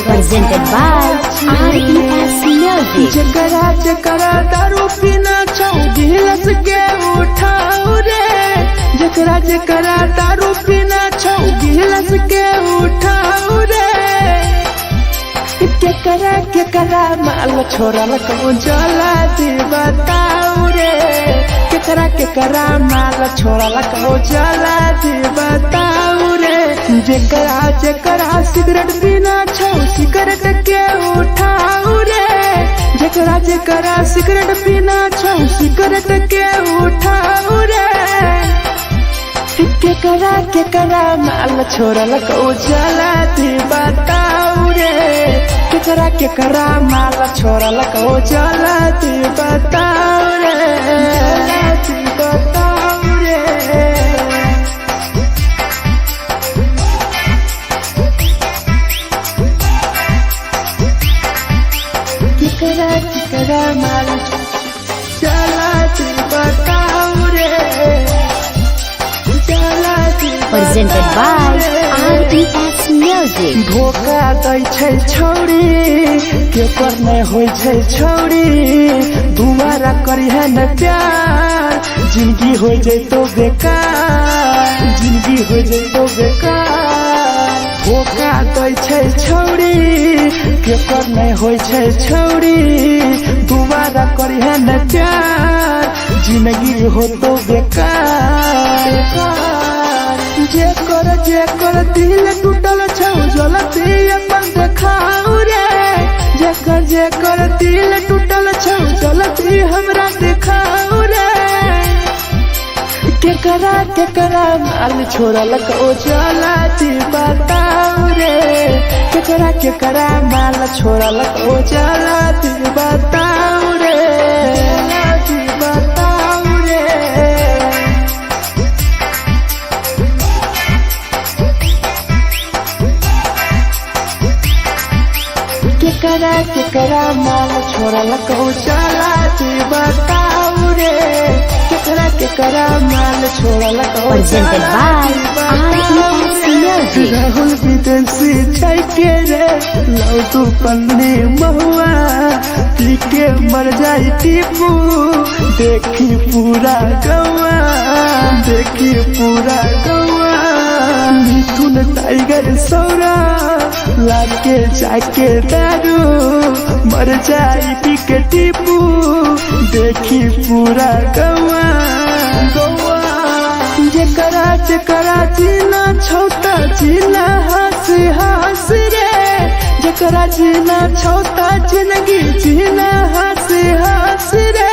Presented by RES Music. जकरा जकरा दारू पीना छौ गिलास के उठाओ रे, जकरा जकरा दारू पीना छौ गिलास के उठाओ रे। केकरा माल छोड़ल कहूँ जला दी बताओ रे, केकरा माल छोड़ल कहूँ जला दी बताओ रे। जकरा जकरा सिगरेट पीना छौ सिगरेट के उठाओ रे, जकरा जकरा सिगरेट पीना छौ सिगरेट के उठाओ रे। केकरा माल छोड़ल कहूँ जला दी बताओ रे, केकरा माल छोड़ल कहूँ जला दी बताओ रे, जला दी बताओ रे। केकरा माल जला दी बताओ रे, जला दी। Presented by RES Music. धोखा दै छै छौरी केकर नहीं होय छै छौरी, दुबारा करिहे न प्यार जिंदगी हो जैतो बेकार, जिंदगी हो जैतो बेकार। धोखा दै छै छौरी केकर नहीं होय छै छौरी, दुबारा करिहे न प्यार जिंदगी हो तो बेकार। जेकर दिल टूटल छौ जलती अपन देखाओ रे, जेकर दिल टूटल छौ जलती हमरा देखाओ रे। केकरा माल छोड़ल कहूँ जला दी बताओ रे, केकरा माल छोड़ल कहूँ जला दी बताओ रे, जला दी बताओ रे। केकरा माल छोड़ल कहूँ जला दी बताओ रे, केकरा माल छोड़ल कहूँ Presented by RES Music. Rahul विदेशी छै के रे लौ तू पन्नी महुआ, पी के मर जाई टीपू देखी पूरा गौआ, देखी पूरा गौआ। मिथुन टाइगर सौरा लाके जाके दारू मर जाई पी के टीपू देखी पूरा गौआ, गौआ। जकरा जीना छौता जीना हंस हंस रे, जकरा जीना छौता जिंदगी जीना हंस हंस रे,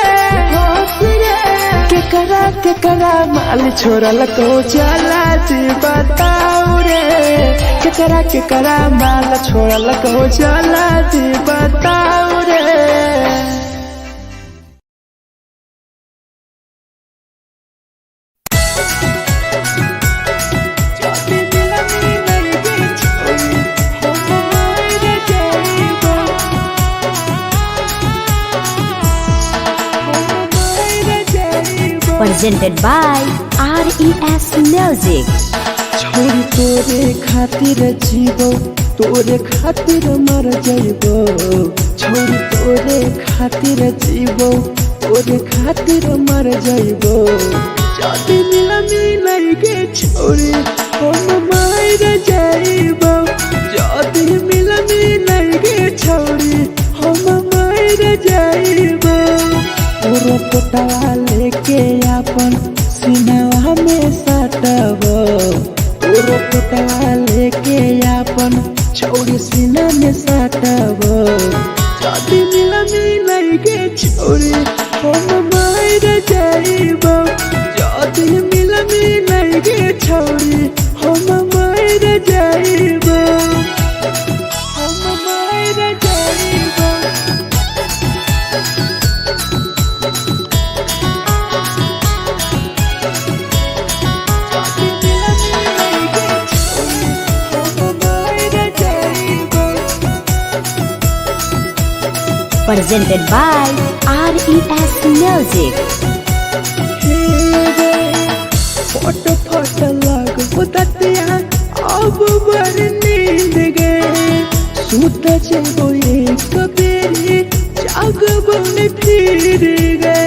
हंस रे। केकरा माल छोड़ल कहूँ जला दी बताओ रे, केकरा माल छोड़ल कहूँ जला दी बताओ रे। Presented by RES Music. छोरी तोरे खातिर जीवो तोरे खातिर मर जाइबो, छोरी तोरे खातिर जीवो तोरे खातिर मर जाइबो। जदी मिलई के छोरी हम मर जाइबो, जदी मिलई के छोरी हम मर जाइबो। तोरो पोटवा लेके अपन सीनावा में सटबो, तोरो पोटवा लेके अपन छौरी सीना में सटबो। जदी मिलई के छोरी हम मर जाइबो, जदी मिलई के छोरी हम मर जाइबो, हम मर जाइबो। Presented by RES Music. Photo photo लागो ततिया अब बर नींद गए सूत जेबो एक बेरी जागबो ने फिर गए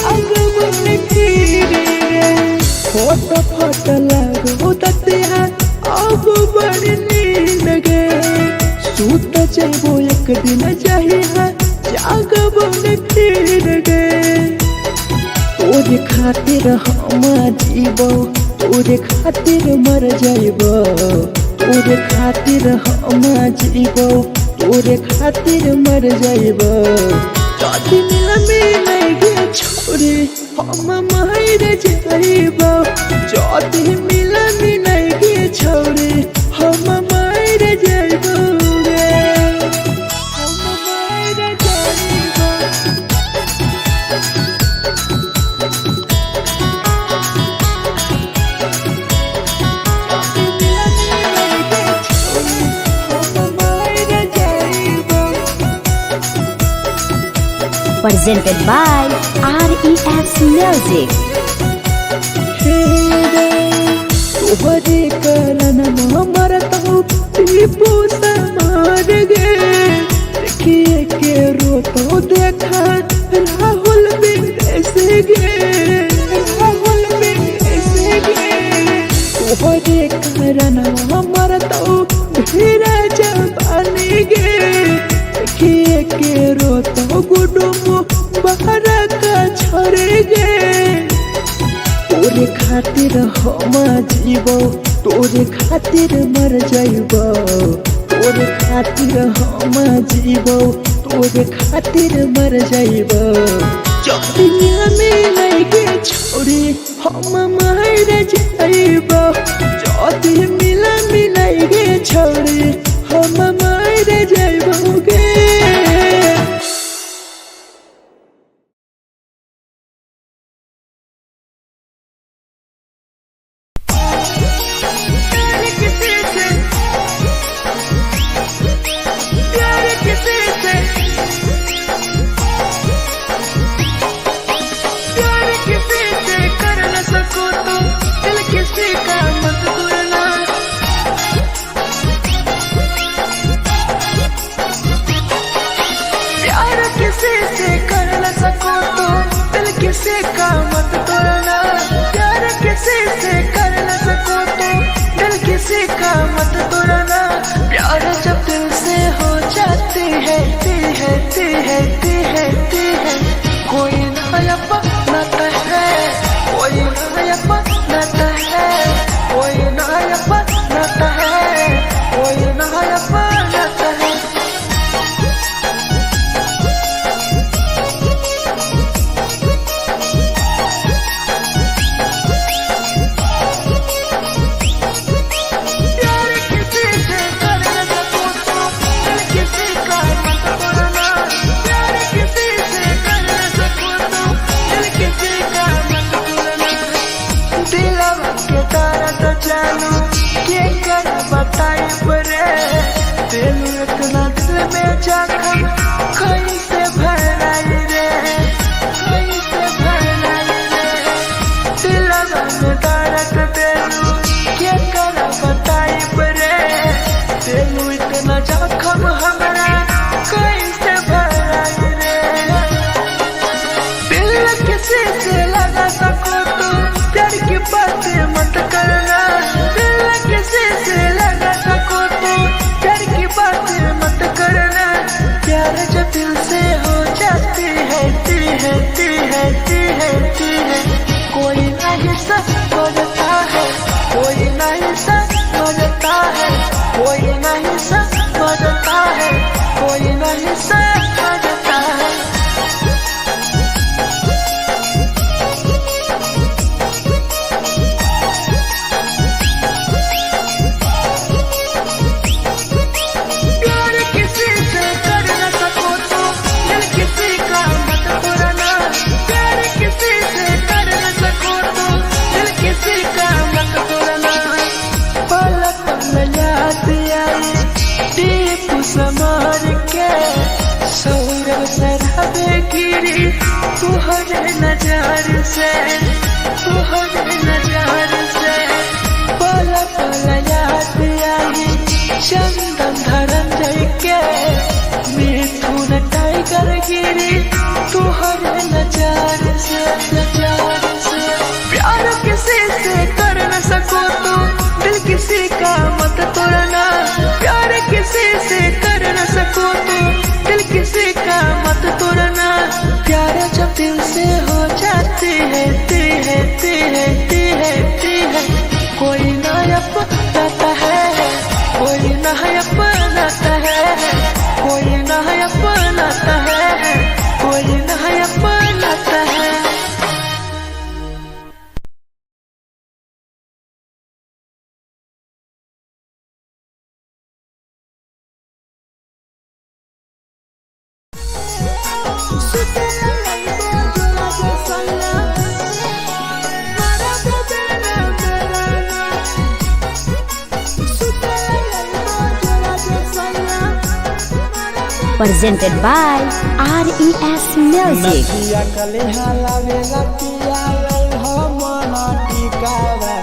जागबो ने फिर गए फोटो फोटो लागो ततिया अब बर नींद गए सूत जेबो एक दिन चाहिए जागबो ने फिर गए तोरे खातिर हम जीबो तोरे खातिर मर जाइबो तोरे खातिर हम जीबो तोरे खातिर मर जाइबो जदी मिले गे छोरे हम मर जाइबो जदी मिले गे छोरे हम मर जाइबो गे हम मर जाइबो Presented by RES Music. तोहरे कारण मरत हूँ टीपू समार गे देखिए के रोतो देखा राहुल विदेश गे राहुल विदेश गे तोहरे कारण मरत हूँ धीरे जवानी गे देखिए के रोतो गुडुमो बाहर का छोड़ गे तोरे खातिर हम जीबो तोरे खातिर मर जाइबो तोरे खातिर हम जीबो तोरे खातिर मर जाइबो जदी मिले गे छोरी हम मर जाइबो जदी मिले गे छोरी हम मर जाइबो गे किसी का मत तोड़ना प्यार किसी से कर न सको तो दिल किसी का मत तोड़ना प्यार जब दिल से हो जाती है कोई नया बनाता है कोई नया बनाता है कोई नया बनाता है कोई नया बनाता है इतना दिल में जखम कैसे भराई रे कैसे भराई रे दिलवा में दर्द देलू क्या कर बताई रे देलू इतना जखम हमरा कैसे भराई रे दिल किसी से लगा सको तो प्यार की बातें मत करना दिल किसी से लगा सको तो प्यार की बातें मत करना प्यार जब दिल से गिरी तुहरे नजर से, तुहरे नजर से। पल पल याद आई चंदन धरंजय के, मिथुन टाइगर गिरी तुहरे नजर से, नजर से। प्यार किसी से कर न सको तो दिल किसी का मत तोड़ना, प्यार किसी से कर न सको तो दिल किसी का मत तोड़ना। प्यार जब दिल से हो जाती है कोई ना अपनाता है, कोई ना अपनाता है, कोई ना अपनाता है, कोई ना अपनाता है। Presented by RES Music. नथिया कलिहा लावेला पिया लई हो मना टिकावा,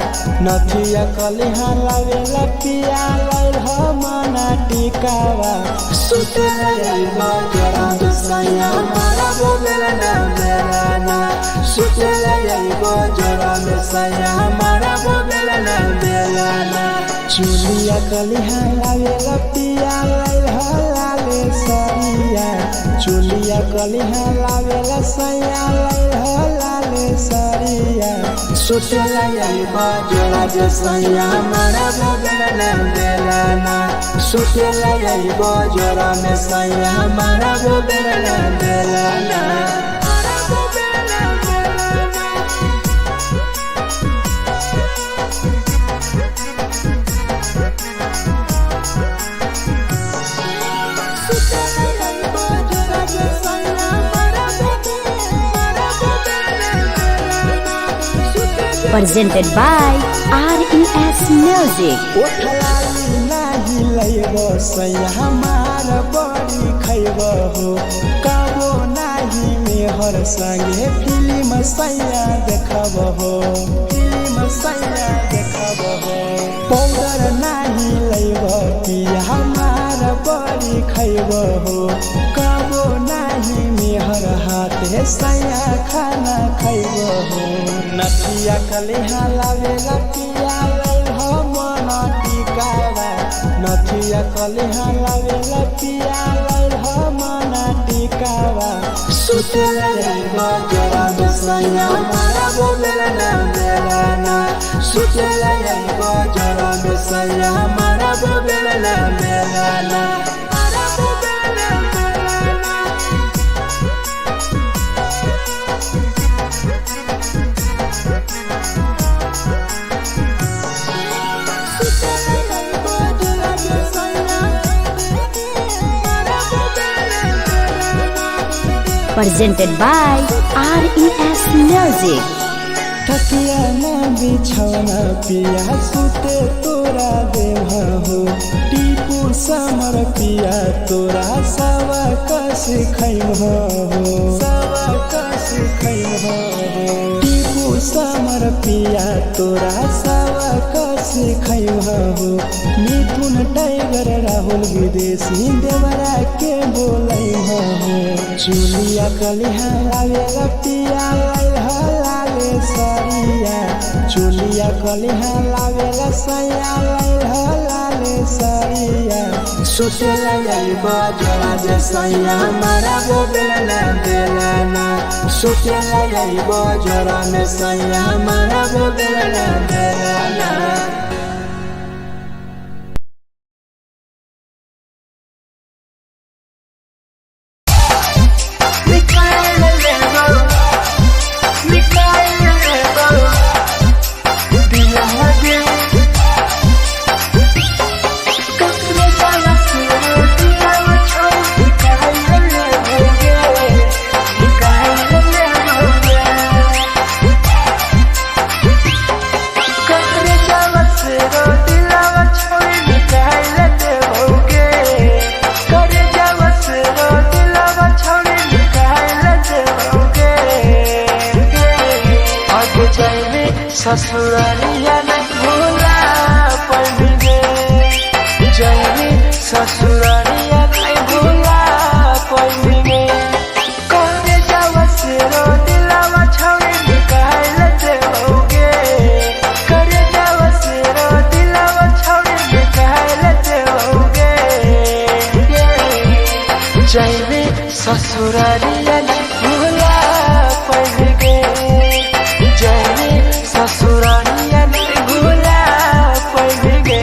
नथिया कलिहा लावेला पिया लई हो मना टिकावा। सुते लई बजरा सैया मारा बोलेला ना मेरा ना, सुते लई बजरा सैया मारा बोलेला ना मेरा ना। चुलिया कलिहा लावेला पिया लई हो लाले सरिया, चुलिया कलिहा लावेला सैया लई हो लाले सरिया। सुतेला यही बजरा सैया मारा बोलेला ना मेरा ना, सुतेला यही बजरा में सैया मारा बोलेला ना मेरा ना। Presented by RES Music. ओठलाली नाही लइबो सैया हमार बड़ी खइबो हो, कबो नाही मेहर संगे फिल्म सैया देखबो हो, फिल्म सैया देखबो हो। पाउडर नाही लइबो पिया हमार बड़ी खइबो हो, कबो नाही मेहर हाथे सैया खाना खइबो हो। नथिया कलिहा लावेला पिया लई हो मना टिकावा, नथिया कलिहा लावेला पिया लई हो मना टिकावा। सुतेला यही बजरा सैया मारा बोलेला ना मेरा ना, सुतेला यही बजरा सैया मारा बोलेला ना मेरा ना। Presented by RES Music. तकिया ना बिछौना पिया सुते तोरा देवा हो, टीपू समर पिया तोरा सवा कस खैमा हो, सवा कस खैमा हो। टीपू समर पिया तोरा सवा कस खैमा हो। मिथुन टाइगर राहुल विदेशी देवरा के बोलै हो। चुलिया कलिहा लावेला पिया लई हो लाले सरिया, चुलिया कलिहा लावेला सैया लई हो लाले सरिया। सुतेला यही बजरा सैया मारा बोलेला ना मेरा ना, सुतेला यही बजरा में सैया मारा बोलेला ना मेरा ना। आगे जाए ससुरारिया नहीं भूला पड़ेंगे, जाए ससुरारिया नहीं भूला पड़ेंगे। करे जावा से रो दिलावा छावे निकाल देओगे, करे जावा से रो दिलावा छावे निकाल देओगे। जाए ससुरारिया नहीं भूला पड़ेंगे, जाए ससुरारिया नहीं भूला पड़ेंगे।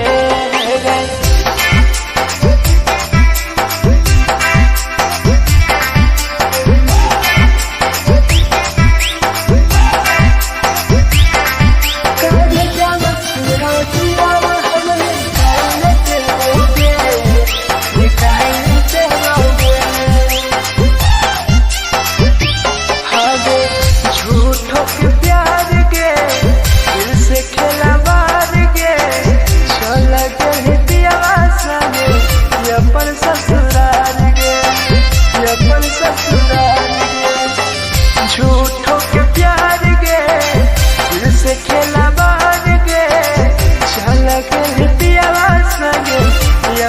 झूठों के प्यार के दिल से खिलवाड़ के चला गए दियावा संगे अपन ससुराल गे, अपन ससुराल गे। झूठों के प्यार के दिल से खिलवाड़ के चला गए दियावा संगे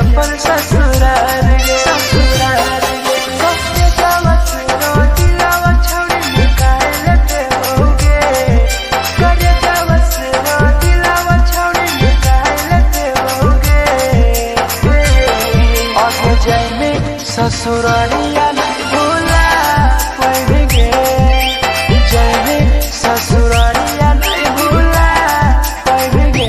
अपन ससुराल गे, ससुराल गे। सबके जावा से रो दिलावा छोड़ी निकाल देओगे, करे जावा से रो दिलावा छोड़ी निकाल देओगे। आगे जाए ससुरारिया नहीं भूला पड़ेंगे, जाए ससुरारिया नहीं भूला पड़ेंगे।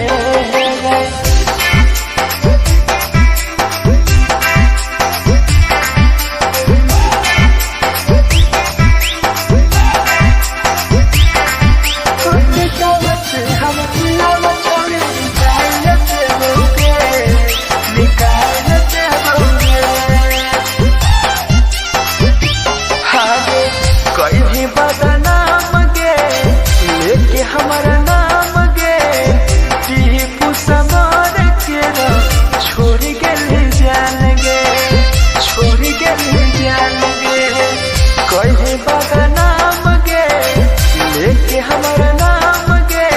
कोई भी बदनाम गे लेके हमारा नाम गे, टीपू समार के छोड़ गए जान गे, छोड़ गए जान गे। कोई भी बदनाम गे लेके हमारा नाम गे,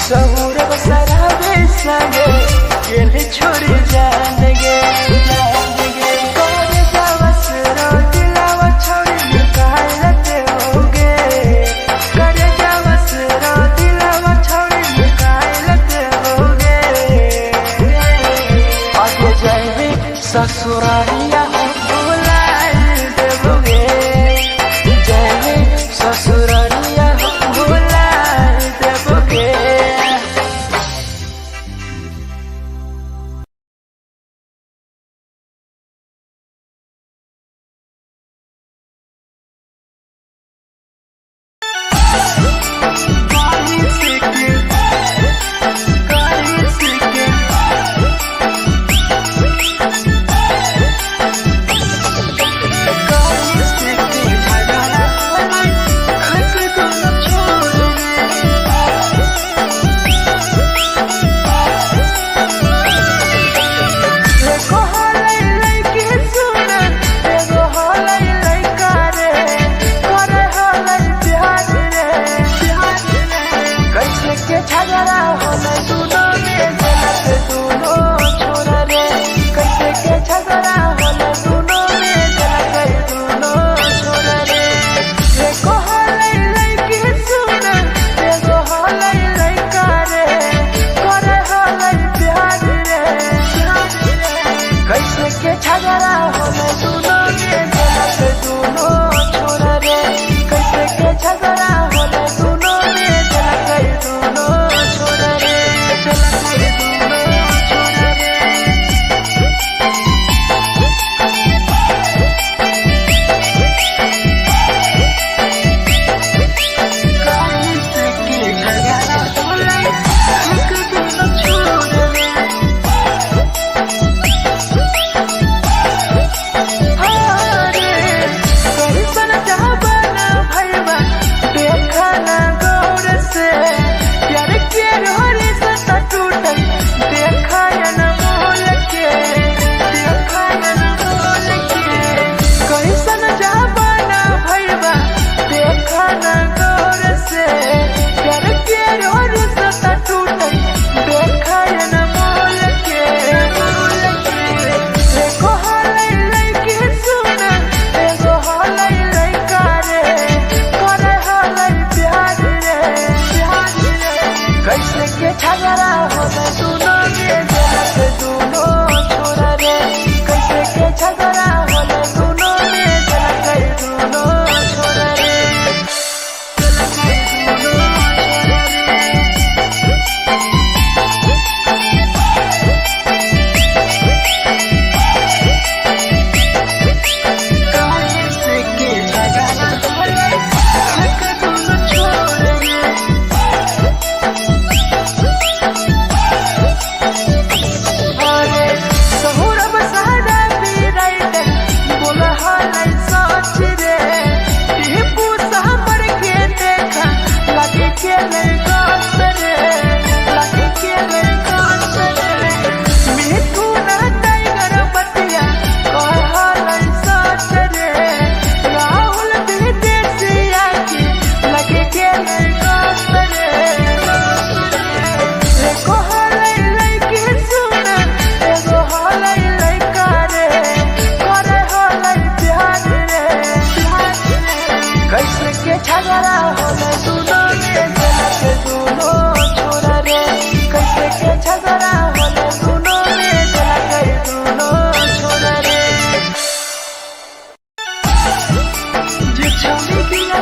सहूर बसरावे संगे गेले छोड़ जान गे, जान गे। करे जावा से रो दिलावा छोड़ी निकाल देओगे, करे जावा से रो दिलावा छोड़ी निकाल देओगे। आगे जाए ससुरारिया भूला देओगे, जाए ससुरारिया भूला देओगे। झगड़ा होले दुनो में जला गई दुनो छोड़ झगड़ा होले दोनों में जलत दोनों छोरा रे कैसे के झगड़ा होले दोनों में जलत दोनों छोरा रे झगड़ा होले दोनों में जलत दोनों छोरा रे कैसे के झगड़ा होले दोनों में जलत दोनों छोरा रे जे छौरी दिया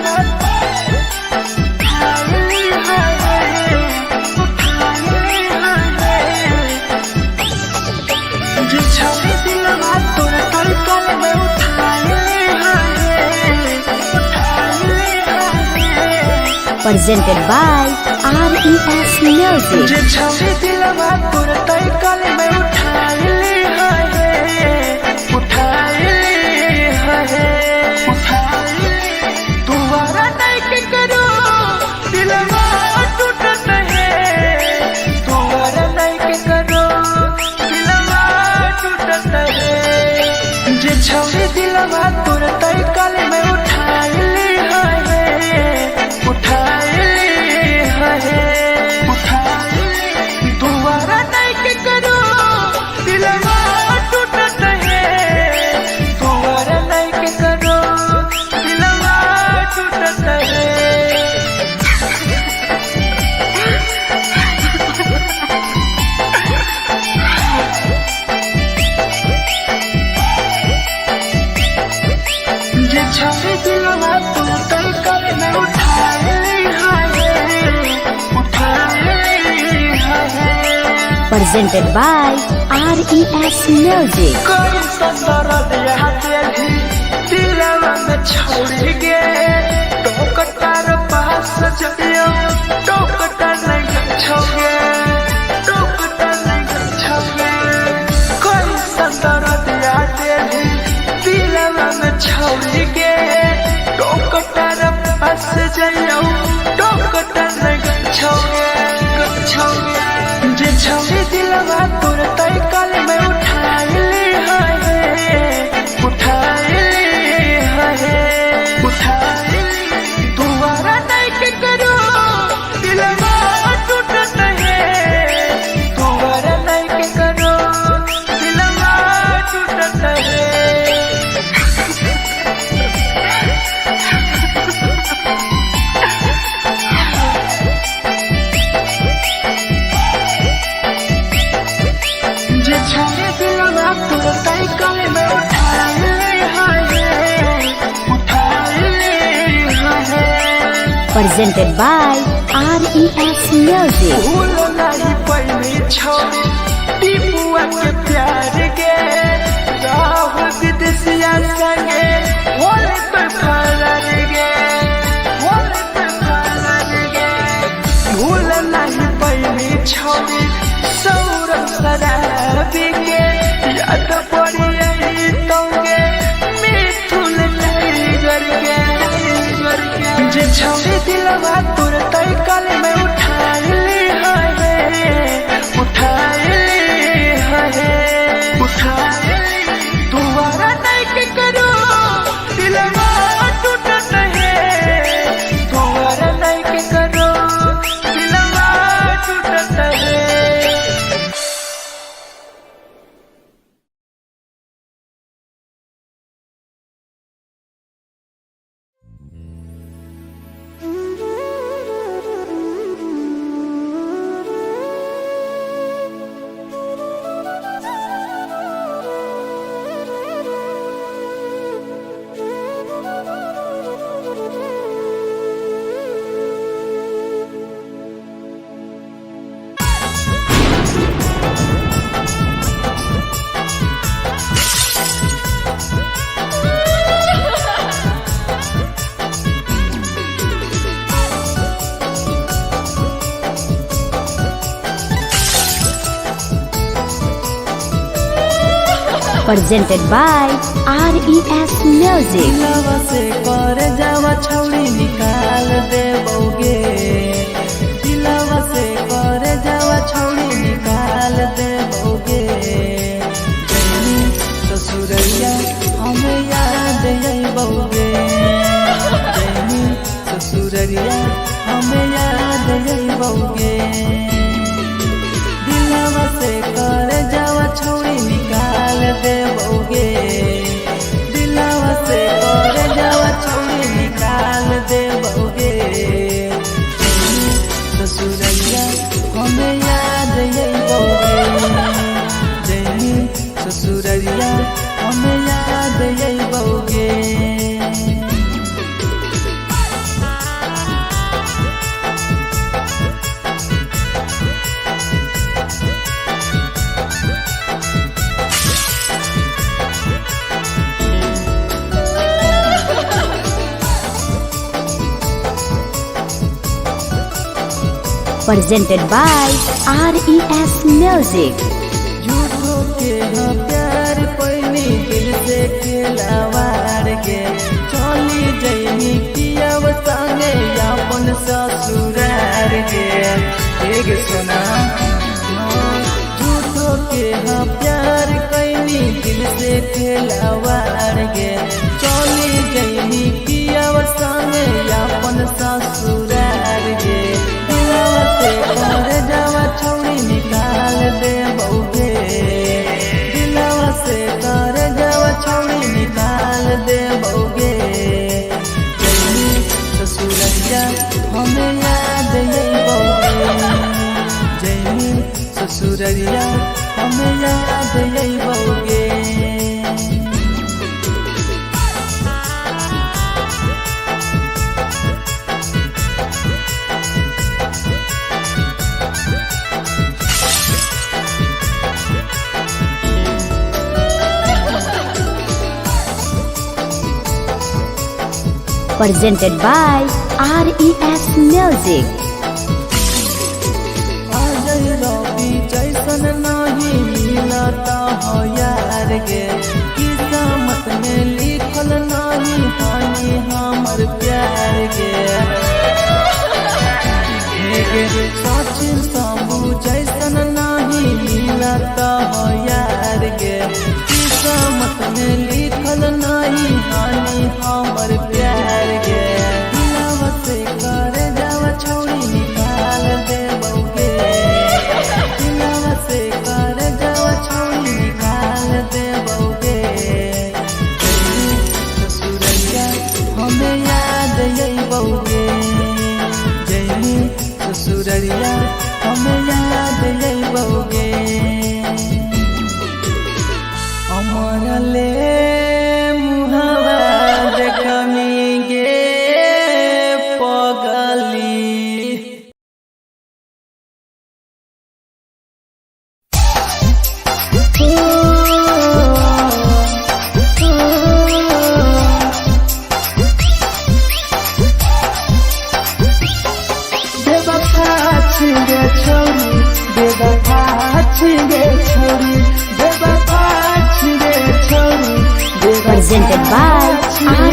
जे छौरी दिया तोरा तलकल में presented by RES Music. जे छौरी दिलवा तोर तई कल में उठाइले तुम्हारा नहीं के करो दिलवा टूटत है तुम्हारा नहीं के करो दिलवा टूटत है जे छौरी दिलवा तोर तई कल में उठाइले दोबारा नहीं के करो दिलवा टूटत है दोबारा नहीं के करो दिलवा टूटत है जे छौरी दिलवा तू तई कल में उठाए presented by RES Music. कोई संदर दिया तेरी दिलवा में छोड़ के टोकटार पास चलियो टोकटार नहीं छोगे टोकटार नहीं छोगे कोई संदर दिया तेरी दिलवा में छोड़ के टोकटार पास चलियो टोकटार नहीं छोगे जे छौरी दिलवा तोर तई कल में उठाइले दोबारा नहीं के करो दिलवा टूटत है दोबारा नहीं के करो दिलवा टूटत है छौरी दिलवा तोर तई कल में उठाइले Presented by RES Music. भूल नहीं पैनी छौरी टीपुआ के प्यार के राहुल विदेशिया संगे होले पे फरार गे भूल नहीं पैनी छौरी सौरभ शराबी के याद पड़ी यही तोगे मिथुन टाइगर के जे छौरी दिलवा तोर तई कल में उठाइले दोबारा नहीं के करो दिलवा टूटत है दोबारा नहीं के करो दिलवा टूटत है Presented by RES Music. दिलवा से कर जावा छौड़ी निकाल देबोगे, दिलवा से कर जावा छौड़ी निकाल देबोगे। जैनी ससुरैया हमें याद अइबोगे, जैनी ससुरैया हमें याद अइबोगे। दिलवा से कर जावा छौड़ी निकाल देबोगे, दिलवा से कर जावा छौड़ी निकाल देबोगे। ससुरैया हमें याद अइबोगे, जैनी ससुरैया हमें याद अइबोगे। Presented by RES Music. झूठो के हाँ प्यार पैनी दिल से खिलावाड़ के, चली जैनी कियब संगे अपन ससुरार के। एक सुना झूठो के हाँ प्यार कैनी दिल से खिलावाड़ के, चली जैनी कियब संगे अपन ससुरार के। दिलवा से कर जावा छौड़ी निकाल देबोगे, दिलवा से कर जावा छौड़ी निकाल देबोगे। जैनी ससुरैया हमें याद अइबोगे, जैनी ससुरैया हमें याद अइबोगे। Presented by RES Music. Ajay रवि जैसन नहीं मिलता हो यार गे, किस्मत में लिखल नहीं हानि हमर प्यार गे। सचिन साबू जैसन नहीं मिलता हो यार गे, किस्मत में लिखल नहीं हानि हमर प्यार गे। दिलवा से कर जावा छौड़ी निकाल देबोगे, दिलवा से कर जावा छौड़ी निकाल देबोगे। ससुरैया हमें याद अइबोगे, जैनी ससुरैया हमें याद अइबोगे। अमर ले मुहावा देखनी गे पगली। बेवफा छिगे छौरी, बेवफा छिगे छौरी, बेवफा छिगे छौरी, Presented by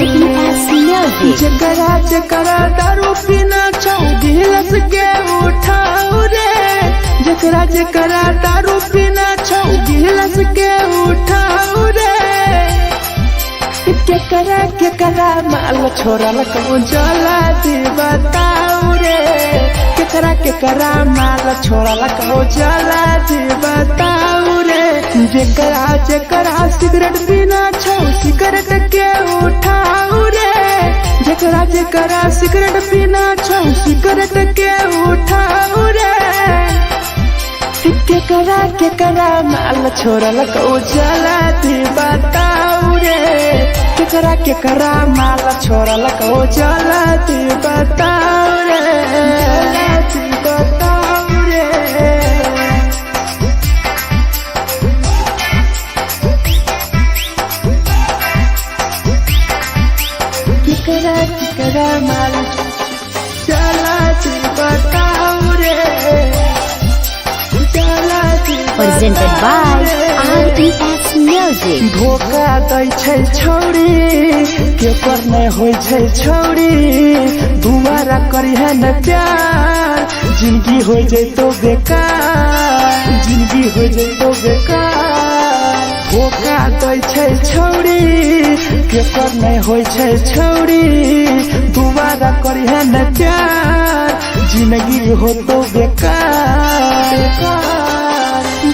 RES Music. जकरा जकरा दारू पीना छौ गिलास के उठाऊ रे, जकरा जकरा दारू पीना छौ गिलास के उठाऊ रे। केकरा माल छोड़ल कहूँ जला दी बताऊ रे, केकरा माल छोड़ल कहूँ जला दी बताऊ रे। जकरा जकरा सिगरेट पीना छौ सिगरेट के उठाऊ रे, जकरा जकरा सिगरेट पीना छौ सिगरेट के उठाऊ रे। केकरा माल छोड़ल कहूँ जला दी बताऊ रे, केकरा माल छोड़ल कहूँ जला दी बताऊ रे, जला दी बताऊ रे। केकरा माल जला दी बताऊ रे, जला दी Presented by RES Music. धोखा दै छै छौरी के पर नै होइ छै छौरी दुबारा करी है न प्यार जिंदगी हो जैतो बेकार जिंदगी हो जैतो बेकार धोखा दै छै छौरी के पर नै होइ छै छौरी दुबारा करी है न प्यार जिंदगी हो तो बेकार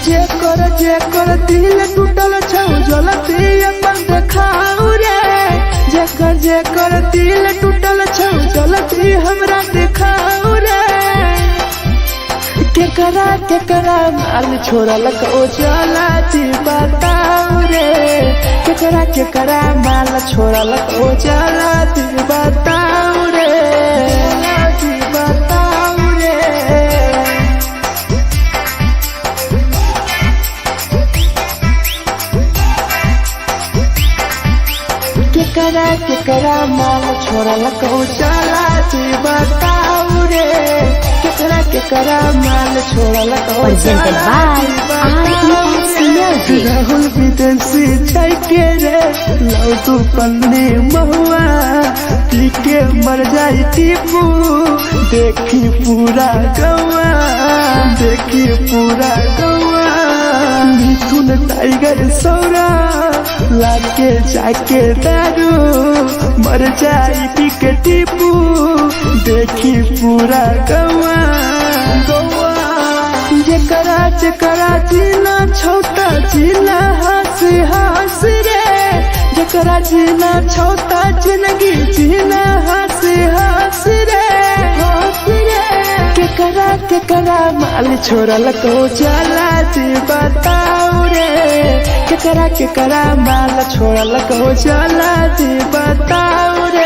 जेकर दिल टूटल छौ जलती अपन देखाऊ रे जेकर दिल टूटल छौ जलती हमरा देखाऊ रे केकरा माल छोड़लक ओ जलती बताऊ रे केकरा माल छोड़लक ओ जलती बताऊ रे बताऊ रे केकरा माल छोड़लक ओ जलती बताऊ रे केकरा माल छोड़लक ओ Presented by RES Music. Rahul विदेशी छै के रे लौ तू पन्नी महुआ पी के मर जाई टीपू देखी पूरा गौआ मिथुन टाइगर सौरा लाके जाके दारू मर जाई पी के टीपू देखी पूरा गौआ जेकरा जीना छोटा जीना हंस रे जेकरा जीना छोटा जिंदगी जीना हंस रे केकरा माल छोड़लक ओ जलती बताऊ रे केकरा माल छोड़लक ओ जलती बताऊ रे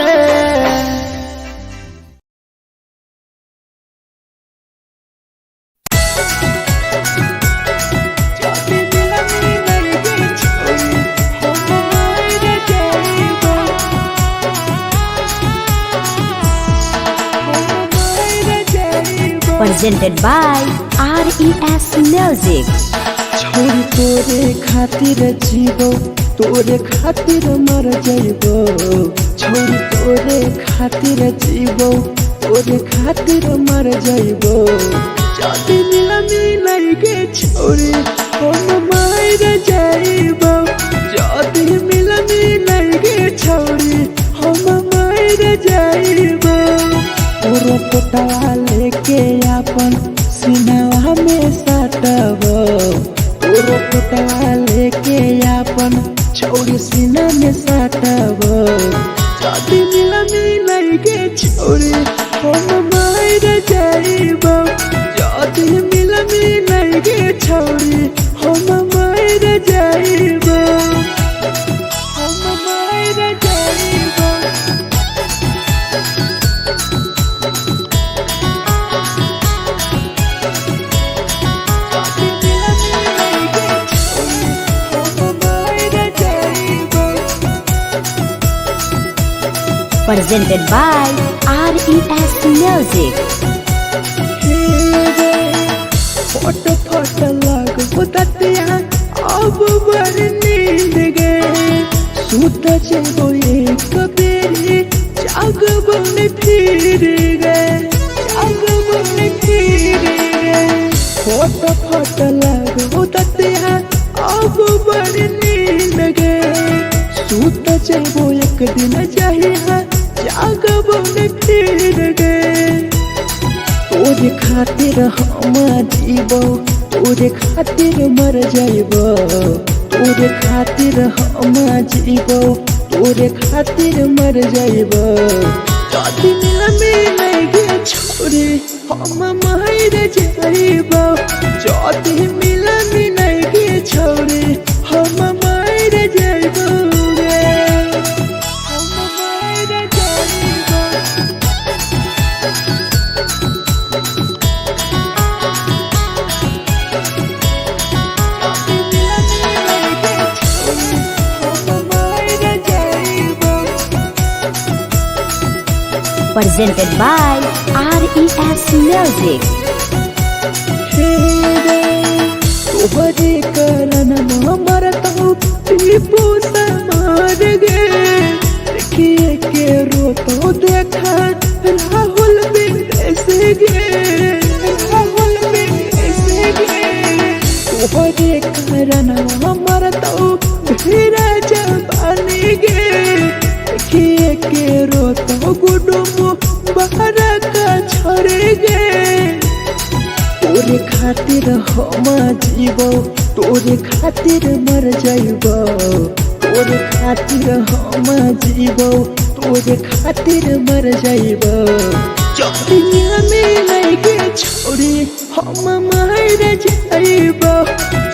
Presented by RES Music. छोरी तोरे खातिर जीवो तोरे खातिर मर जाइबो छोरी तोरे खातिर जीवो तोरे खातिर मर जाइबो जदी मिलई गे छोरी हम मर जाइबो जदी मिलई गे छोरी हम मर जाइबो पूरा पोटवा लेके अपन सीनावा में साटबो पूरा पोटवा लेके अपन छोरी सीना में साटबो जदी मिलई गे छोरी हम मर जाइबो जदी मिलई गे छोरी हम मर जाइबो हम मर जाइबो Presented by RES Music. फट लगो ततिया अब बड़ नींद गए सूत जेबो एक बेरी जागबो ने फिर गए फट लगो ततिया अब बड़ नींद गए सूत जेबो एक दिन चाहिए जागबो ने फिर गए तोरे खातिर हम जीबो तोरे खातिर मर जाइबो तोरे खातिर हम जीबो तोरे खातिर मर जाइबो जदी मिलई गे छोरी हम मर जाइबो जदी मिलई गे छोरी हम मर जाइबो रे हम मर जाइबो Presented by RES Music. तोहरे कारण मरता हूँ टीपू समार गे देखिए के रोतो देखा राहुल विदेश गे राहुल विदेश गे तोहरे कारण मरता हूँ धीरज पानी गे देखिए के रोतो गुडुम बाहर का छोड़ गे तोरे खातिर हम जीवो तोरे खातिर मर जाइबो तोरे खातिर हम जीवो तोरे खातिर मर जाइबो दुनिया में लगे छोड़ी हम मर जाइबो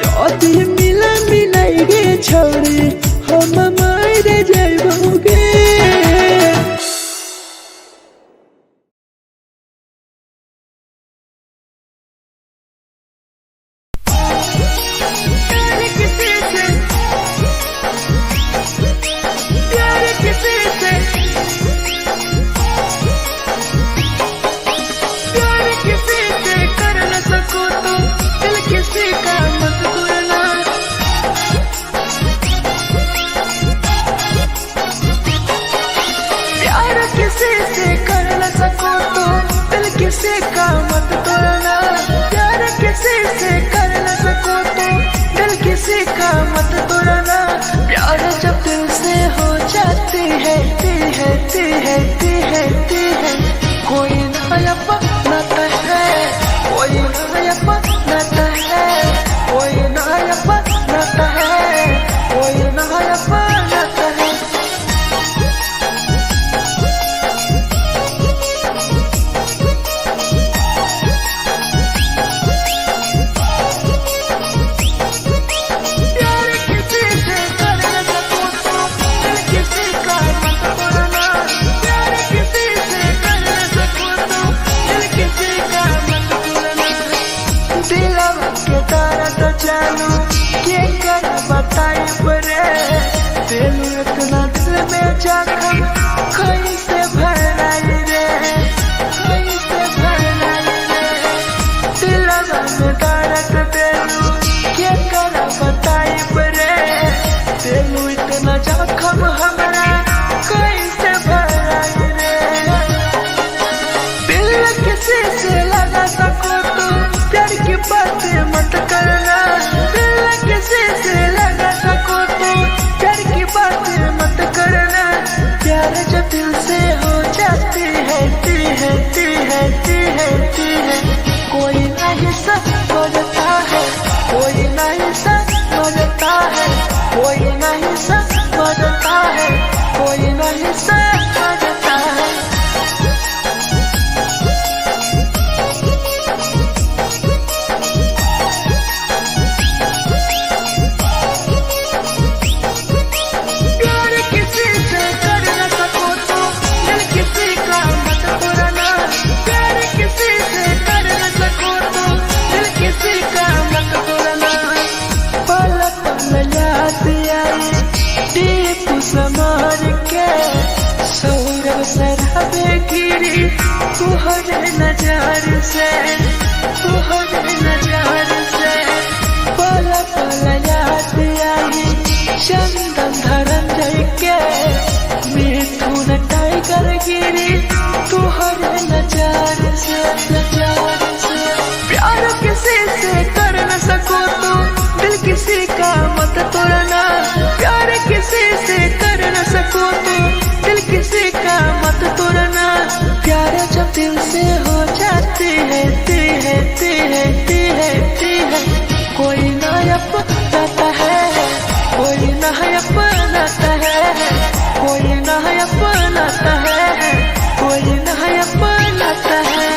जदी मिला मिलाइगे छोड़ी हम मर जाइबो गे किसी का मत तोड़ना प्यार किसी से कर न सको तो दिल किसी का मत तोड़ना प्यार जब दिल से हो जाती है कोई नया बनाता है कोई नया बनाता है कोई नया बनाता है कोई नया बनाता है जानू के कर बताई परे दिल इतना दिल में जखम कैसे भराई रे कैसे भराई रे दिलवा में दर्द दिलू के कर बताई परे दिल इतना जखम हमरा कैसे भराई रे दिल किसी से लगा सको तो प्यार की बातें मत करना किसी से लगा सको तो प्यार की बातें मत करना प्यार जो दिल से हो जाती है कोई नहीं समझता है कोई नहीं समझता है कोई नहीं समझता है कोई नहीं समझता है समार के सौरव सरहबे गिरी तुहरे नजार से पल पल याद आई चंदन धरंजय के मिथुन टाइगर गिरी तुहरे नजार से प्यार किसी से कर न सको तो दिल किसी का मत तोड़ना प्यार किसी से कर न सको तो दिल किसी का मत तोड़ना प्यार जब दिल से हो जाती है कोई नया बनाता है कोई नया बनाता है कोई नया बनाता है कोई नया बनाता है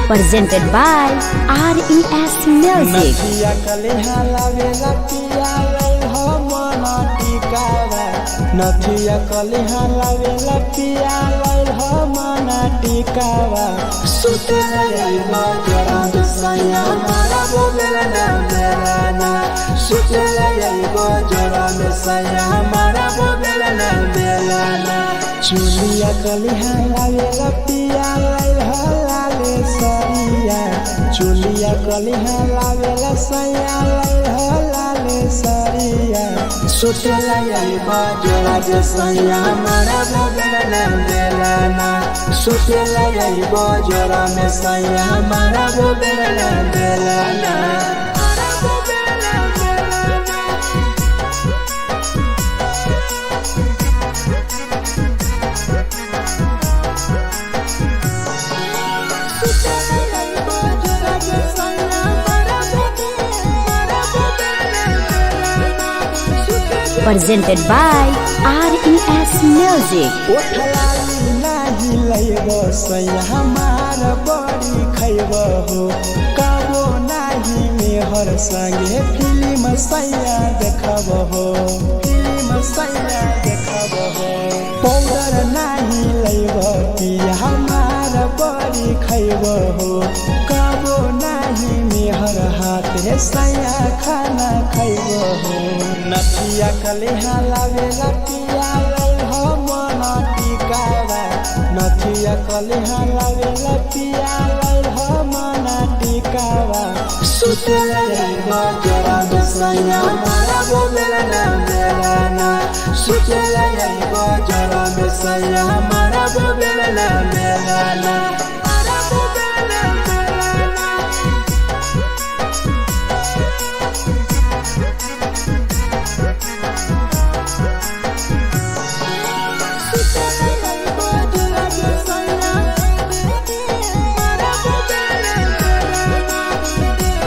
presented by RES Music. नथिया कलिहा लावेला पिया लैल हो मना टिकावा सुते लैबा जरा सैया मारा बोलेला ना बेलाना सुते लैबा जरा सैया मारा बोलेला ना बेलाना चुलिया कलिहा लावेला पिया लैल हो लाले सरिया चुलिया कलिहा लावेला सैया लैल हो लाले सरिया सुते लैबा जरा सैया मारा बोलेला ना बेलाना सुते लैबा जरा सैया मारा बोलेला ना बेलाना Presented by RES Music. ओठलाली नाही लैब सैया हमार बड़ी खैब हो कबो नाही मेहर संगे फिल्म सैया देखब हो फिल्म सैया देखब हो पाउडर नाही लैब पिया हमार बड़ी खैब हो कबो नाही मेहर हाथे सैया खाना खैब हो नथिया कलिहा लावेला पिया लैल हो मना टिकावा नथिया कलिहा लावेला पिया लैल हो मना टिकावा सुते लैबा जरा सैया मारा बोलेला ना बेलाना सुते लैबा जरा सैया मारा बोलेला ना बेलाना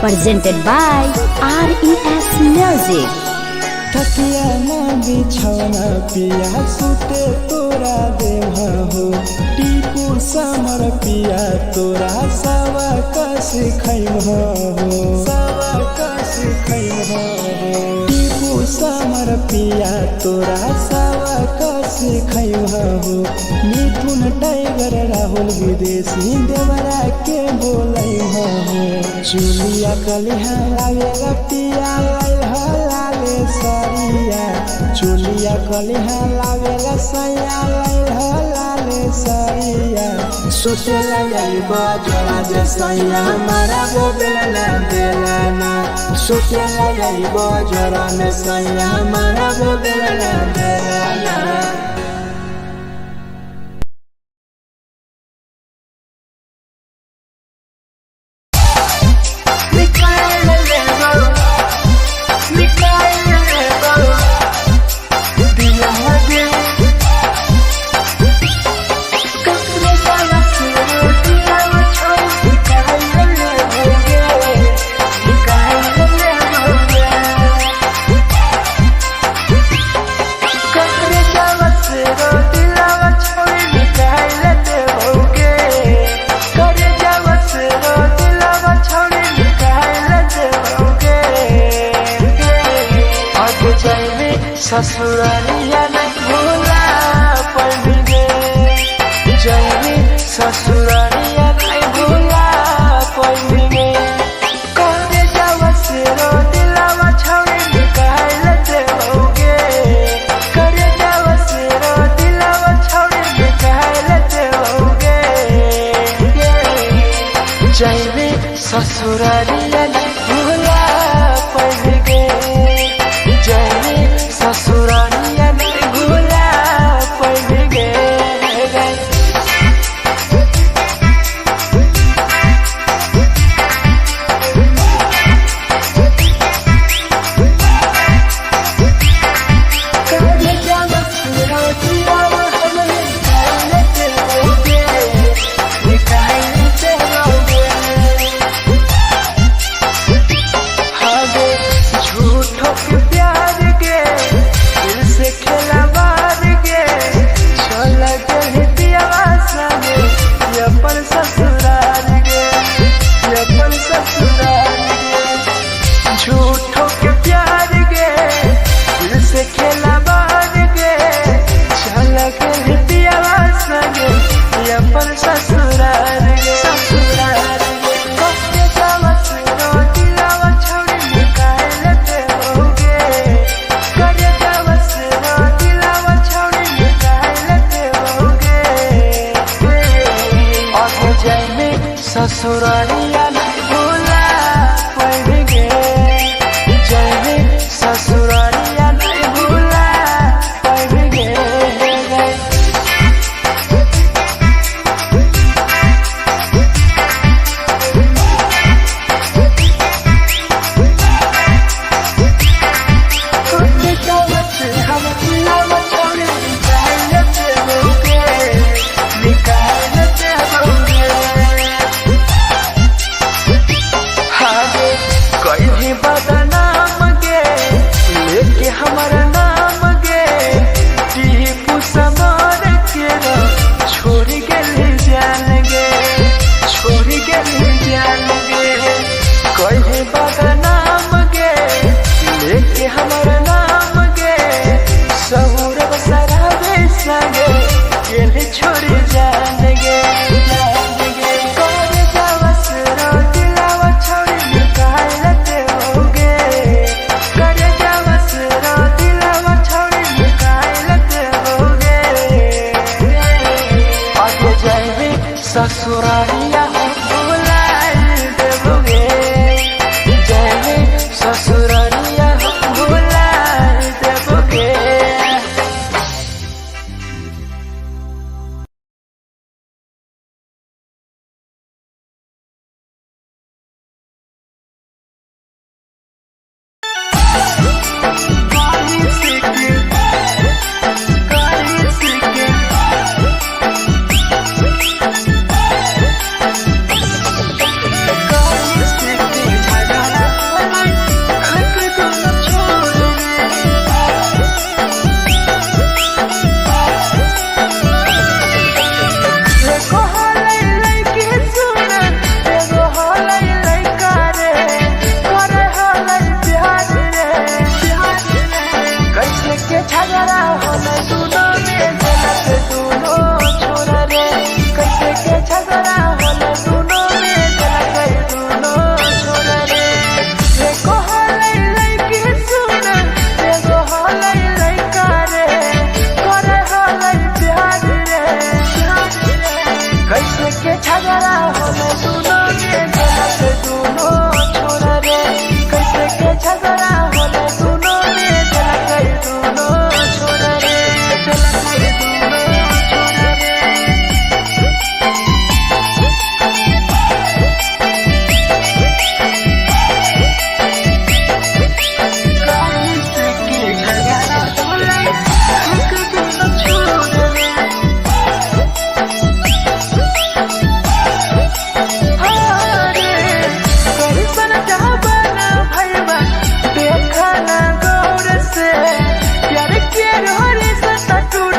Presented by RES Music. थकिया न बिछौना पिया सुते तोरा देह हो टीपू समर पिया तोरा सवा कस खैम हो सवा कस खैम हो टीपू समर पिया तोरा सवा कस खैम हो मिथुन टाइगर राहुल विदेशी देवरा के बोलै हो चुलिया कलिहा लावेला पिया लैल हो लाले सरिया चुलिया कलिहा लावेला सैया लैल हो लाले सरिया सुते लैबा जरा सैया मारा बोलेला ना बेलाना सुते लैबा जरा सैया मारा बोलेला ना बेलाना ससुरालिया नहीं भूला पड़ेंगे जैनी ससुरालिया नहीं भूला पड़ेंगे करे जावा से रो दिलावा छावे निकाल लेते होगे करे जावा से रो दिलावा छावे निकाल लेते होगे जैनी ससुरालिया नहीं भूला पड़ेंगे ससुरालिया नहीं भूला पड़ेंगे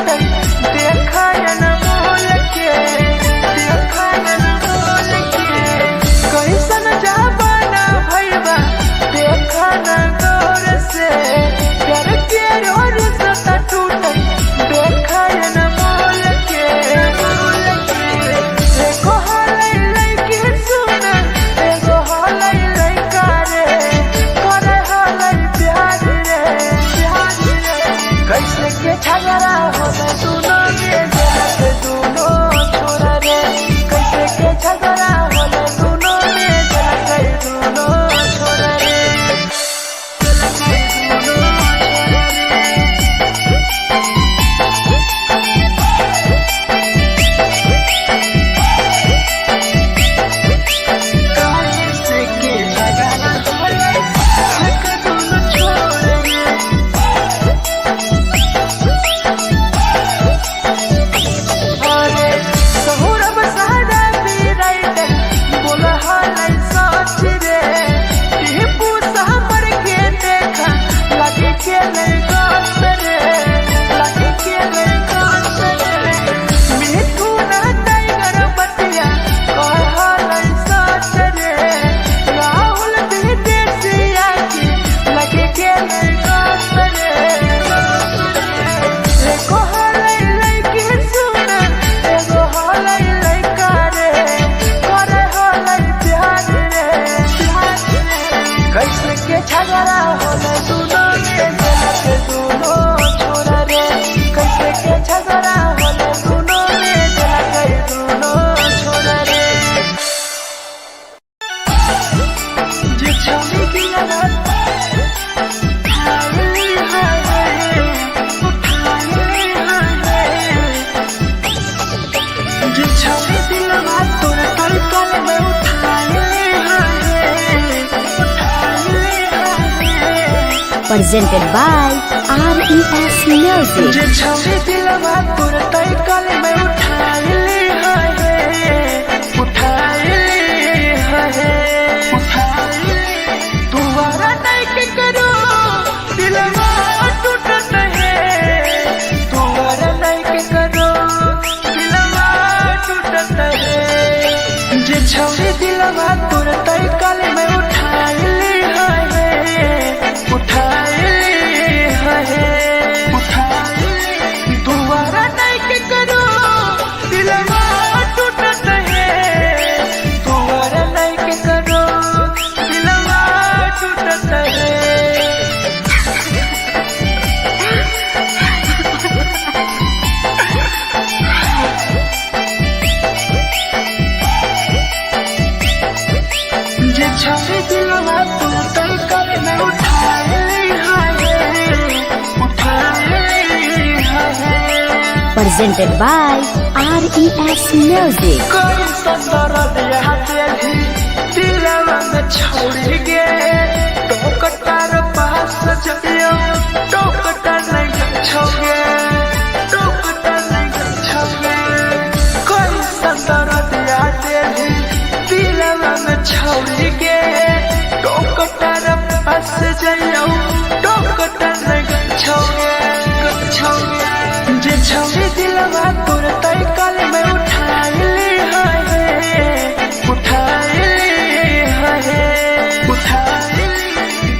टूटे देखा न मोल के देखा न मोल के कैसन जाबाना भैया देखा न गौर से प्यार के रोर सता टूटे देखा न मोल के देखो हालै लैके सुन एगो हालै लैका रे करे हालै प्यार रे कैसे के झगड़ा होले दुनो के जलत दुनो छोरा रे कैसे के झगड़ा होले दुनो के जलत दुनो छोरा रे कैसे के झगड़ा होले दुनो छोरा रे अरे सहुरब सादा पीराइट बोला हालै सच रे टिपू हमर के देखा लगे के नहीं गास रे लगे के नहीं गास रे मिठू ना टाइगर बतिया कह हालै सच रे राहुल विदेशिया की लगे के नहीं गास रे देखो हालै लैके सुन एगो हालै लैका रे करे हालै प्यार रे कैसे के झगड़ा होले दुनो के जलत दुनो छोरा रे कैसे के झगड़ा होले दुनो के जलत दुनो छोरा रे जे छौरी दिलवा हाय हाय उठाए हाय जे छौरी दिलवा तोर कल कल में उठाए हाय उठाए हाय presented by RES Music. जे छौरी दिलवा तोर कल कल में उठाए हाय उठाए हाय दुबारा नहीं के करो दिलवा टूटत है दुबारा नहीं के करो दिलवा टूटत है जे छौरी दिलवा तोर तय कल में उठाए उठाए दुबारा नहीं के करो दिलवा टूटत है दुबारा नहीं के करो दिलवा टूटत है जे छौरी दिलवा तोर तय कल में उठाए Presented by RES Music. कोई संदर दिया तेरी दिलवा में छोड़ गे टोकटार पास जइयो टोकटार नहीं छोगे टोकटार नहीं छोगे कोई संदर दिया तेरी दिलवा में छोड़ गे टोकटार पास जइयो टोकटार नहीं छोगे छोगे जे छौरी दिलवा तोर तय कल में उठाए उठाए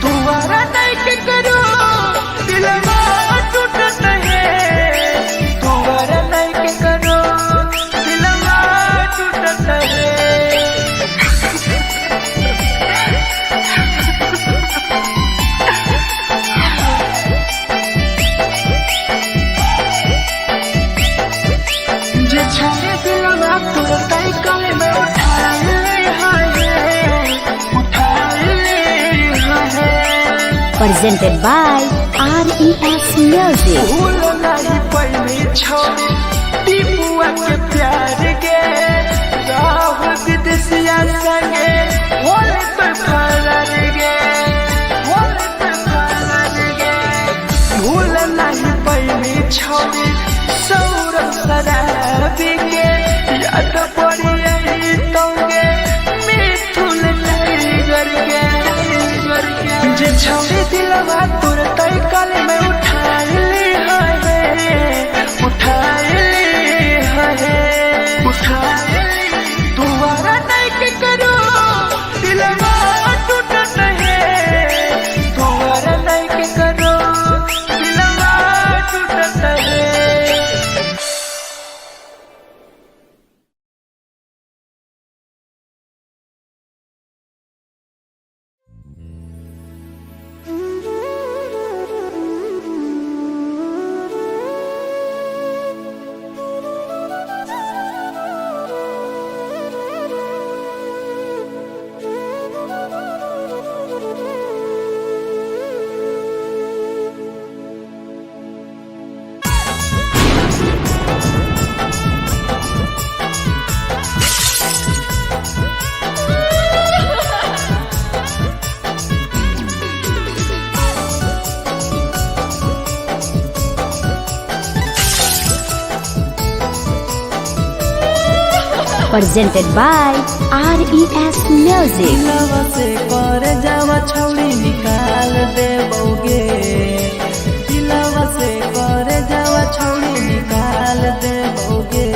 दुबारा नहीं के करो दिलवा टूटत है दुबारा नहीं के करो दिलवा टूटत है जे छौरी दिलवा तोर तय कल में उठाए Presented by RES Music. भूल नहीं पहली छोड़ी टीपुआ के प्यार के राहुल विदेशिया संगे होले पे फरार गे होले पे फरार गे भूल नहीं पहली छोड़ी सौरभ शराबी के याद पड़ी यही तोगे मिथुन टाइगर के जे छौरी दिलवा तोर तय कल में उठाए Presented by RES Music. दिलवा से कर जावा छौड़ी निकाल देबोगे, दिलवा से कर जावा छौड़ी निकाल देबोगे।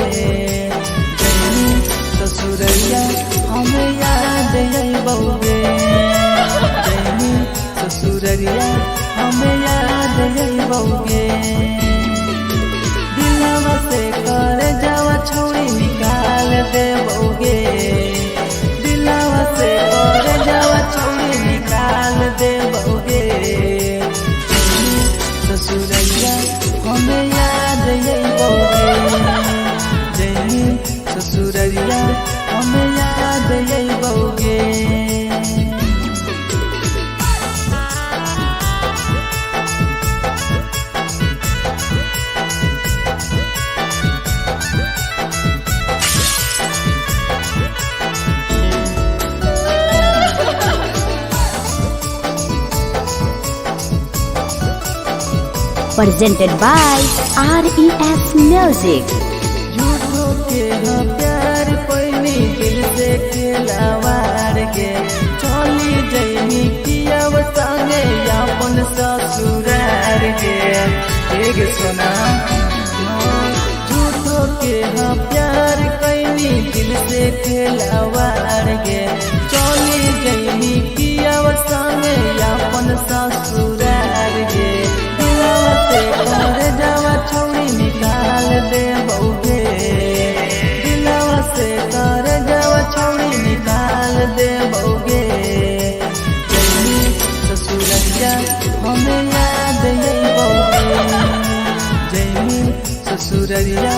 जैनी ससुरैया हमें याद अइबोगे, जैनी ससुरैया हमें याद अइबोगे। दिलवा से कर जावा छौड़ी निकाल देबोगे, दिलवा से कर जावा छौड़ी निकाल देबोगे। ससुरैया हमें याद अइबोगे, जैनी ससुरैया हमें याद अइबोगे। Presented by RES Music. झूठो के हाँ प्यार पैनी दिल से खिलावार के, चली जैनी कियाव संगे अपन ससुरार के। एक सोना झूठो के हाँ प्यार कैनी दिल से खिलावार के, चली जैनी कियाव संगे अपन ससुरार के। दिलवा से कर जावा छौड़ी निकाल देबोगे, दिलवा से कर जावा छौड़ी निकाल देबोगे। जैनी ससुरैया हमें याद अइबोगे, जैनी ससुरैया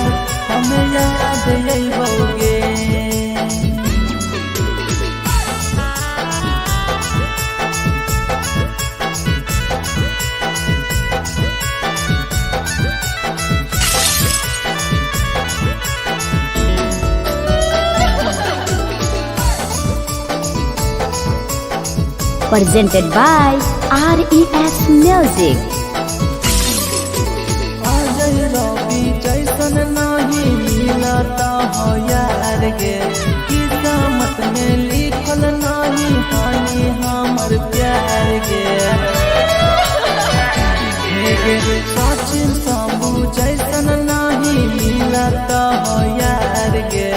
हमें याद अइबोगे। Presented by RES Music. Ajay रवि जैसन नहीं मिलता हो यार गे, किस्मत में लिखल नहीं हानि हमर प्यार गे। सचिन शंभू जैसन नहीं मिलता हो यार गे,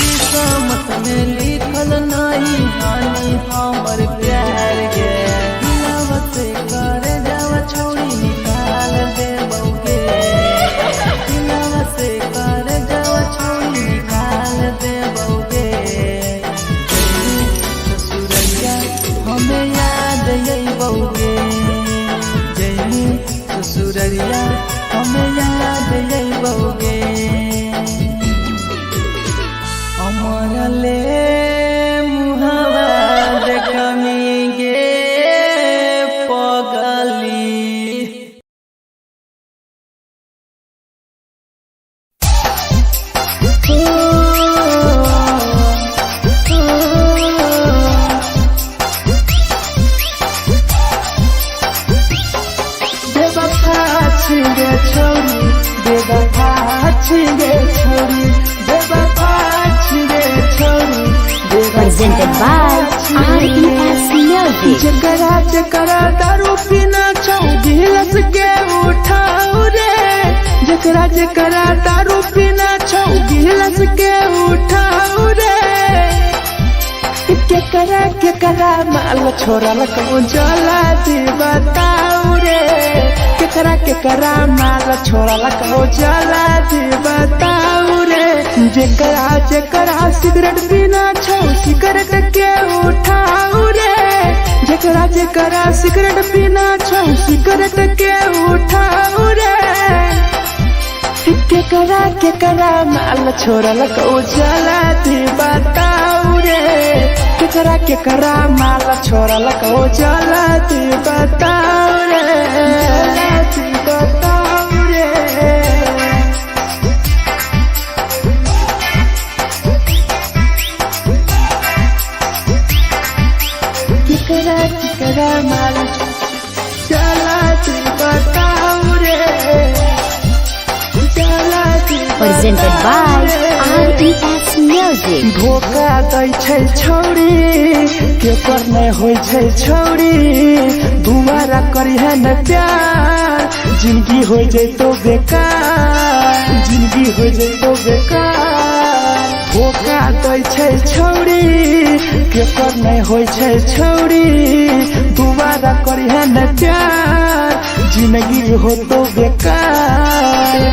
किस्मत में लिखल नहीं हानि हमर प्यार गे। दिलवा से कर जावा छौड़ी निकाल देबोगे, दिलवा से कर जावा छौड़ी निकाल देबोगे। ससुरैया हमें याद अइबोगे, जैनी ससुरैया हमें याद अइबोगे। अमर ले मुहावा देखमी गे पगली। बेवफा छिगे छोरी, बेवफा छिगे छोरी, बेवफा छिगे छोरी, Presented by RES Music. जकरा जकरा दारू पीना छौ गिलास के उठाओ रे, जकरा जकरा दारू पीना छौ गिलास के उठाओ रे। केकरा माल छोड़ल को जला दी बताओ रे, केकरा माल छोड़ल को जला दी बताओ रे। जेकरा सिगरेट पीना छौ सिगरेट के उठाओ रे, जेकरा सिगरेट पीना छौ सिगरेट के उठाओ रे। केकरा माल छोड़ल को जला दी बताओ रे, केकरा माल छोड़ल को जला दी बताओ रे, जला दी बताओ रे। केकरा माल जला दी बताओ रे, जला दी Presented by RES Music. धोखा दै छै छौरी के पर नहीं होय छै छौरी दोबारा करिहे न प्यार जिंदगी हो जैतो बेकार जिंदगी हो जैतो बेकार धोखा दै छै छौरी के पर नहीं होय छै छौरी दोबारा करिहे न प्यार जिंदगी हो तो बेकार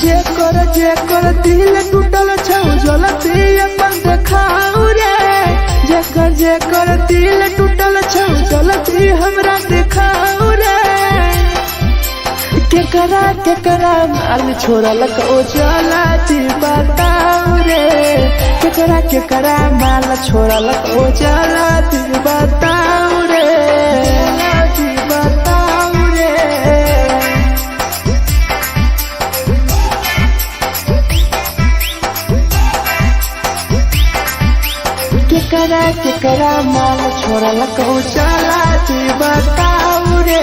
जे कर दिल टूटल छौ जलती अपन देखाऊ रे जे कर दिल टूटल छौ जलती हमरा देखाऊ रे केकरा माल छोड़ल को जलती बताऊ रे केकरा माल छोड़ल को जलती बताऊ रे बताऊ रे केकरा माल छोड़ल को चलाती बताऊ रे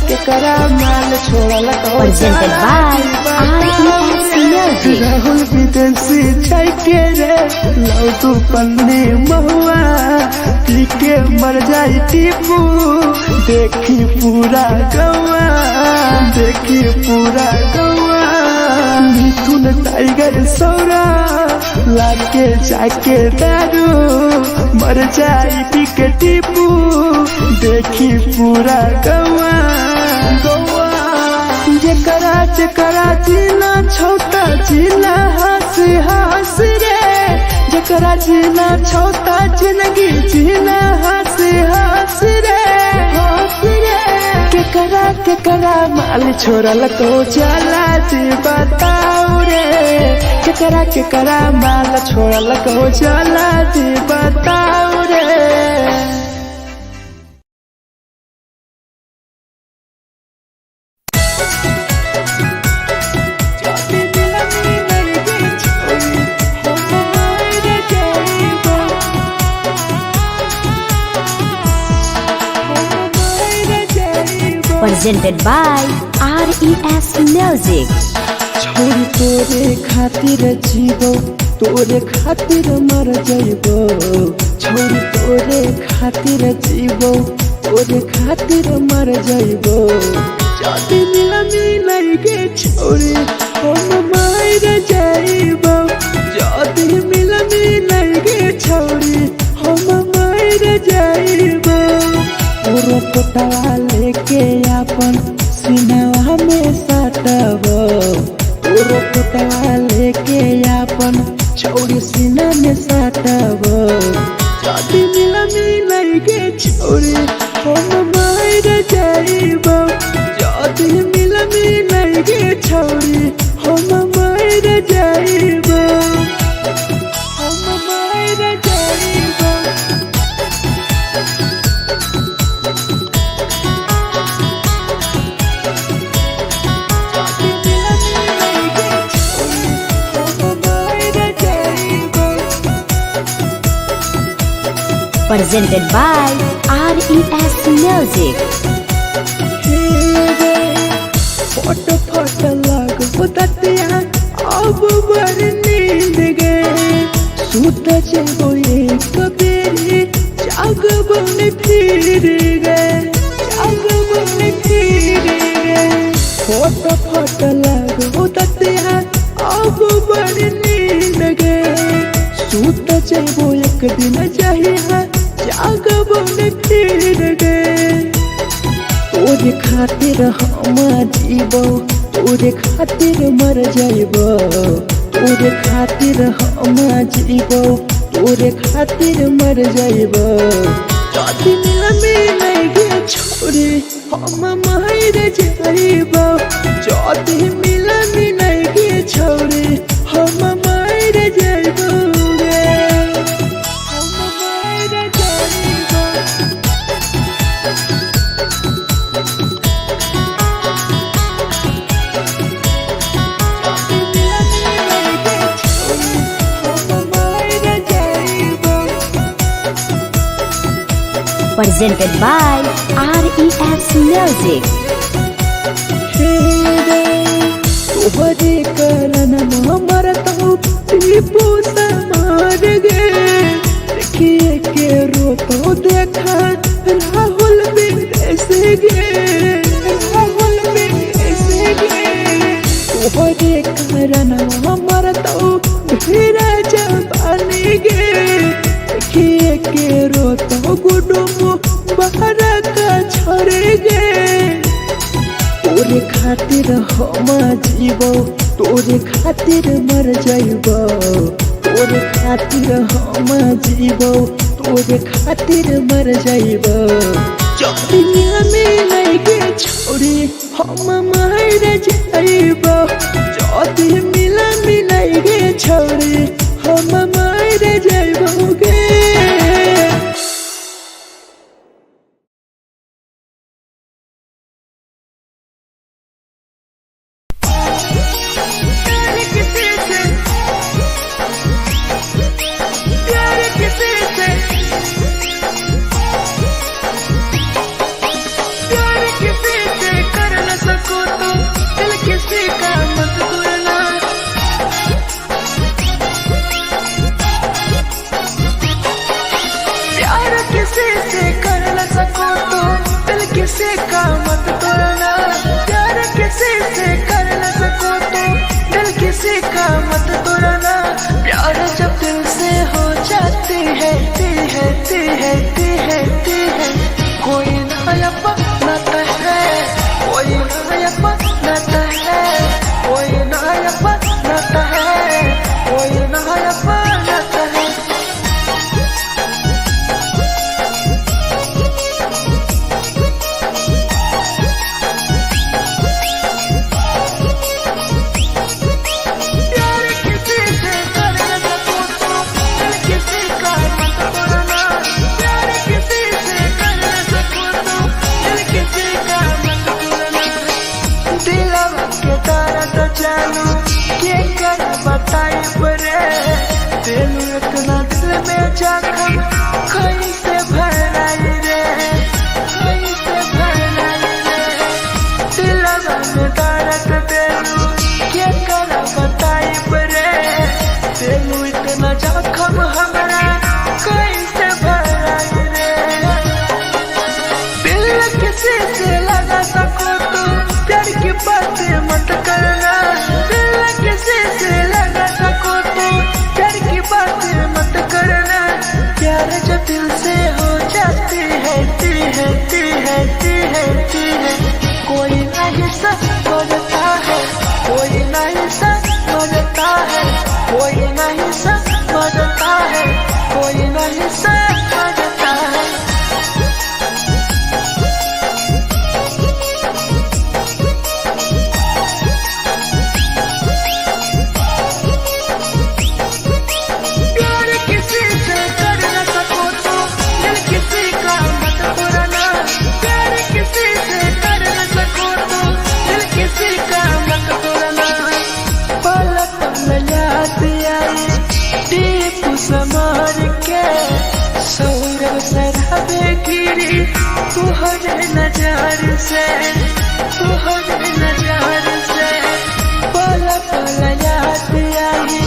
केकरा माल छोड़ल को Presented by RES Music. Rahul विदेशी छै के रे लौ तू पन्नी महुआ पी के मर जाई टीपू देखी पूरा गौआ मिथुन टाइगर सौरा लाके जाके दारू मर जाई पी के टीपू देखी पूरा गौआ जेकरा जीना छोटा जीना हंस रे जेकरा जीना छोटा जिंदगी जीना हंस रे केकरा माल छोड़ल को चला बताऊ रे केकरा माल छोड़ल को चला बताऊ रे Presented by RES Music. छोरी तोरे खातिर जीवो तोरे खातिर मर जाइबो छोरी तोरे खातिर जीवो तोरे खातिर मर जाइबो जाति मिलई के छोरी हम मर जाइबो जाति मिलई के छोरी हम मर जाइबो तोरो पोटवा लेके अपन सीनावा में सटबो तोरो पोटवा लेके अपन छौरी सीना में सटबो जाति मिलई के छौरी हम मर जाइबो जाति मिलई के छौरी हम मर जाइबो हम मर जाइबो Presented by RES Music. फट लग बुततिया अब बड़ नींद गए सुत जेबो एक बेरी जागबो ने फिर गए फट लग बुततिया अब बड़ नींद गए सुत जेबो एक दिन चाहिए जागबो ने फिर गए तोरे खातिर हम जीवो तोरे खातिर मर जाइबो तोरे खातिर हम जीवो तोरे खातिर मर जाइबो जाति मिलई के छोरी हम मर जाइबो जाति मिलई के छोरी हम मर जाइबो रे हम मर जाइबो Presented by RES Music. तोहरे करन मरत टीपू समार गे देखिए के रो तो देखा राहुल विदेश गे राहुल विदेश गे तोहरे कारण हमर तो भीरा जवानी गे देखिए के रो तो गुडुम बहरा का छोड़े गे तोरे खातिर हम जीवो तोरे खातिर मर जाइबो तोरे खातिर हम जीवो तोरे खातिर मर जाइबो चौड़िया में लगे छोड़ी हम मर जाइबो चौथी मिला मिलाइगे छोड़ी हम मर जाइबो गे किसी का मत तोड़ना प्यार किसी से कर न सको तो दिल किसी का मत तोड़ना प्यार जब दिल से हो जाती है कोई नया बनाता है कोई नया बनाता है कोई नया बनाता है कोई नया बनाता है इतना दिल में जख्म कैसे भराई रे कैसे भराई रे दिलवा में दर्द देलू के कर बताई रे देलू इतना जख्म हमरा कैसे भराई रे दिल किसी से लगा सको तो प्यार की बातें मत करना दिल किसी से लगा सको तो प्यार की बातें मत करना प्यार जब दिल से हो जाती है कोई नहीं समझता है कोई नहीं समझता है कोई नहीं समझता है कोई नहीं समझता है समार के सौरव सरहबे गिरी तुहरे नजार से पल पल याद आई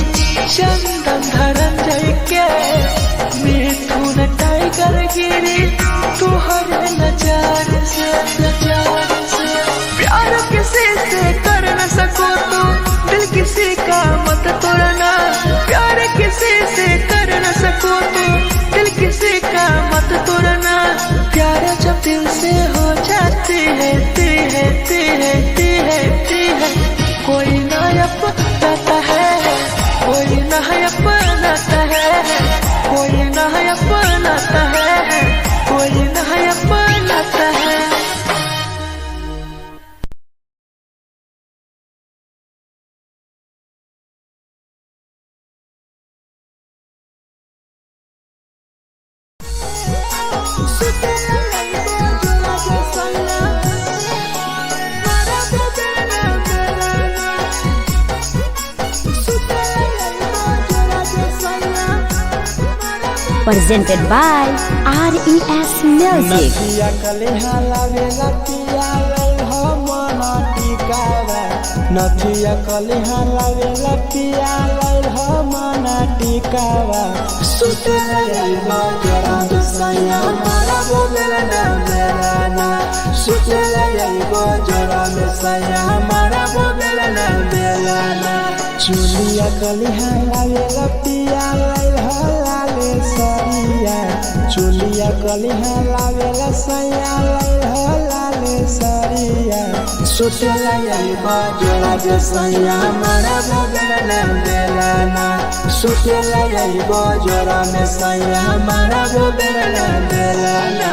चंदन धरंजय के मिथुन टाइगर गिरी तुहरे नजार से प्यार किसी से कर न सको तो दिल किसी का मत तोड़ना प्यार किसी से कर न सको तो दिल किसी का मत तोड़ना प्यार जब दिल से हो जाती है कोई नया बनाता है कोई नया बनाता है कोई नया बनाता है कोई नया बनाता है Presented by RES Music. नदिया कलेहा लावे लतिया रे हो मन टिकावा नथिया कलिहा लावेला पिया लैल मना टिकावा सुते लैबा जोरा में सैया मारा बोलेला ना बेलाना सुते लैबा जोरा में सैया मारा बोलेला ना बेलाना चुलिया कलिहा लावेला पिया लैल लाले सरिया चुलिया कलिहा लावेला सैया लैल लाले सरिया सुते लैबा जोरा में सैया मारा बोलेला ना बेलाना सुते लैबा जोरा में सैया मारा बोलेला ना बेलाना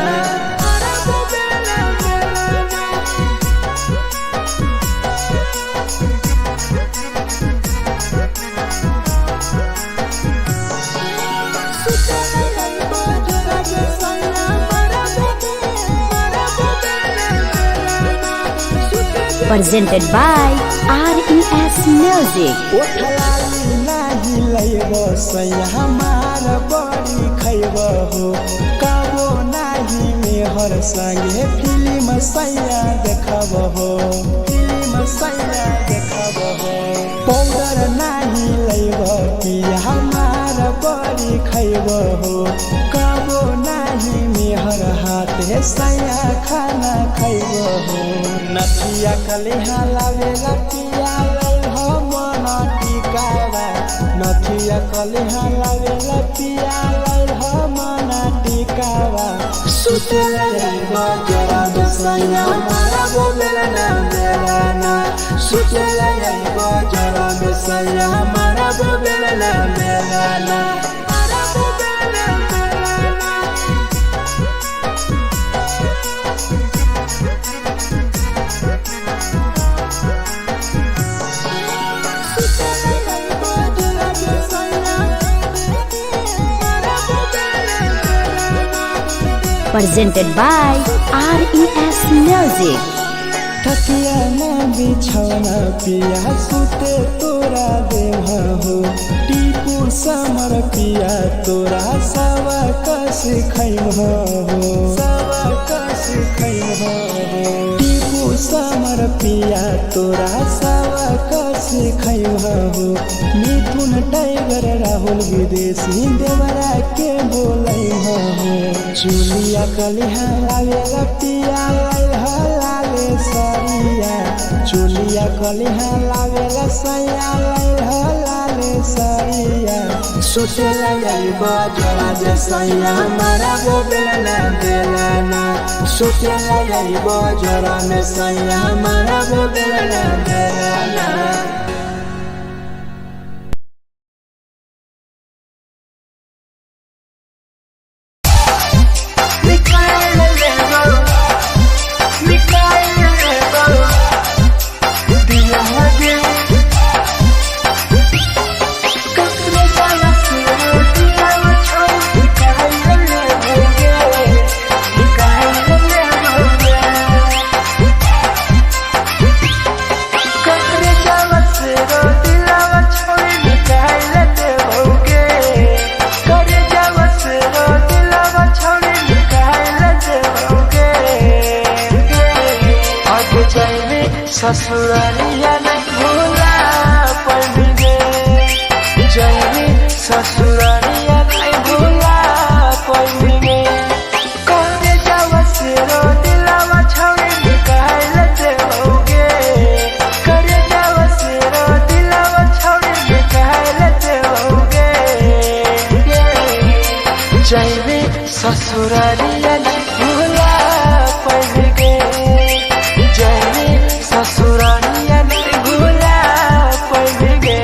Presented by RES Music. ओठलाली नाही लैबो सैया हमार बड़ी खैबो हो कबो नाही मेहर संगे फिल्म सैया देखबो हो फिल्म सैया देखबो हो पाउडर नाही लैबो पिया हमार बड़ी खैबो हो कबो नाही मेहर हाथे सैया खाना खैबो हो नथिया कलिहा लावेला पिया लैल मना टिकावा नथिया कलिहा लावेला पिया लैल मना टिकावा सुते लैबा जोरा में सैया मारा बोलेला ना बेलाना सुते लैबा जोरा में सैया मारा बोलेला ना बेलाना Presented by RES Music. तकिया ना बिछौना पिया सुते तोरा देह हो टीपू समर पिया तोरा सवा कस खैम हो सवा कस खैम हो टीपू समर पिया तोरा सवा कस खैम हो मिथुन टाइगर राहुल विदेशी देवरा के बोलै हो चुलिया कलिहा लावेला पिया लाले सरिया चुलिया कलिहा लावेला सैया लाले सरिया सुते लैबा जोरा में सैया मारा बोलेला ना बेलाना सुते लैबा जोरा में सैया मारा बोलेला ना बेलाना ससुरालिया नहीं भूला पड़ेंगे जाएंगे ससुरालिया नहीं भूला पड़ेंगे कौने जावा से रो दिलावा छोड़े निकाल लेते होगे करे जावा से रो दिलावा छोड़े निकाल लेते होगे जाएंगे ससुरालिया नहीं भूला पड़ेंगे जाएंगे ससुरालिया नहीं भूला पड़ेंगे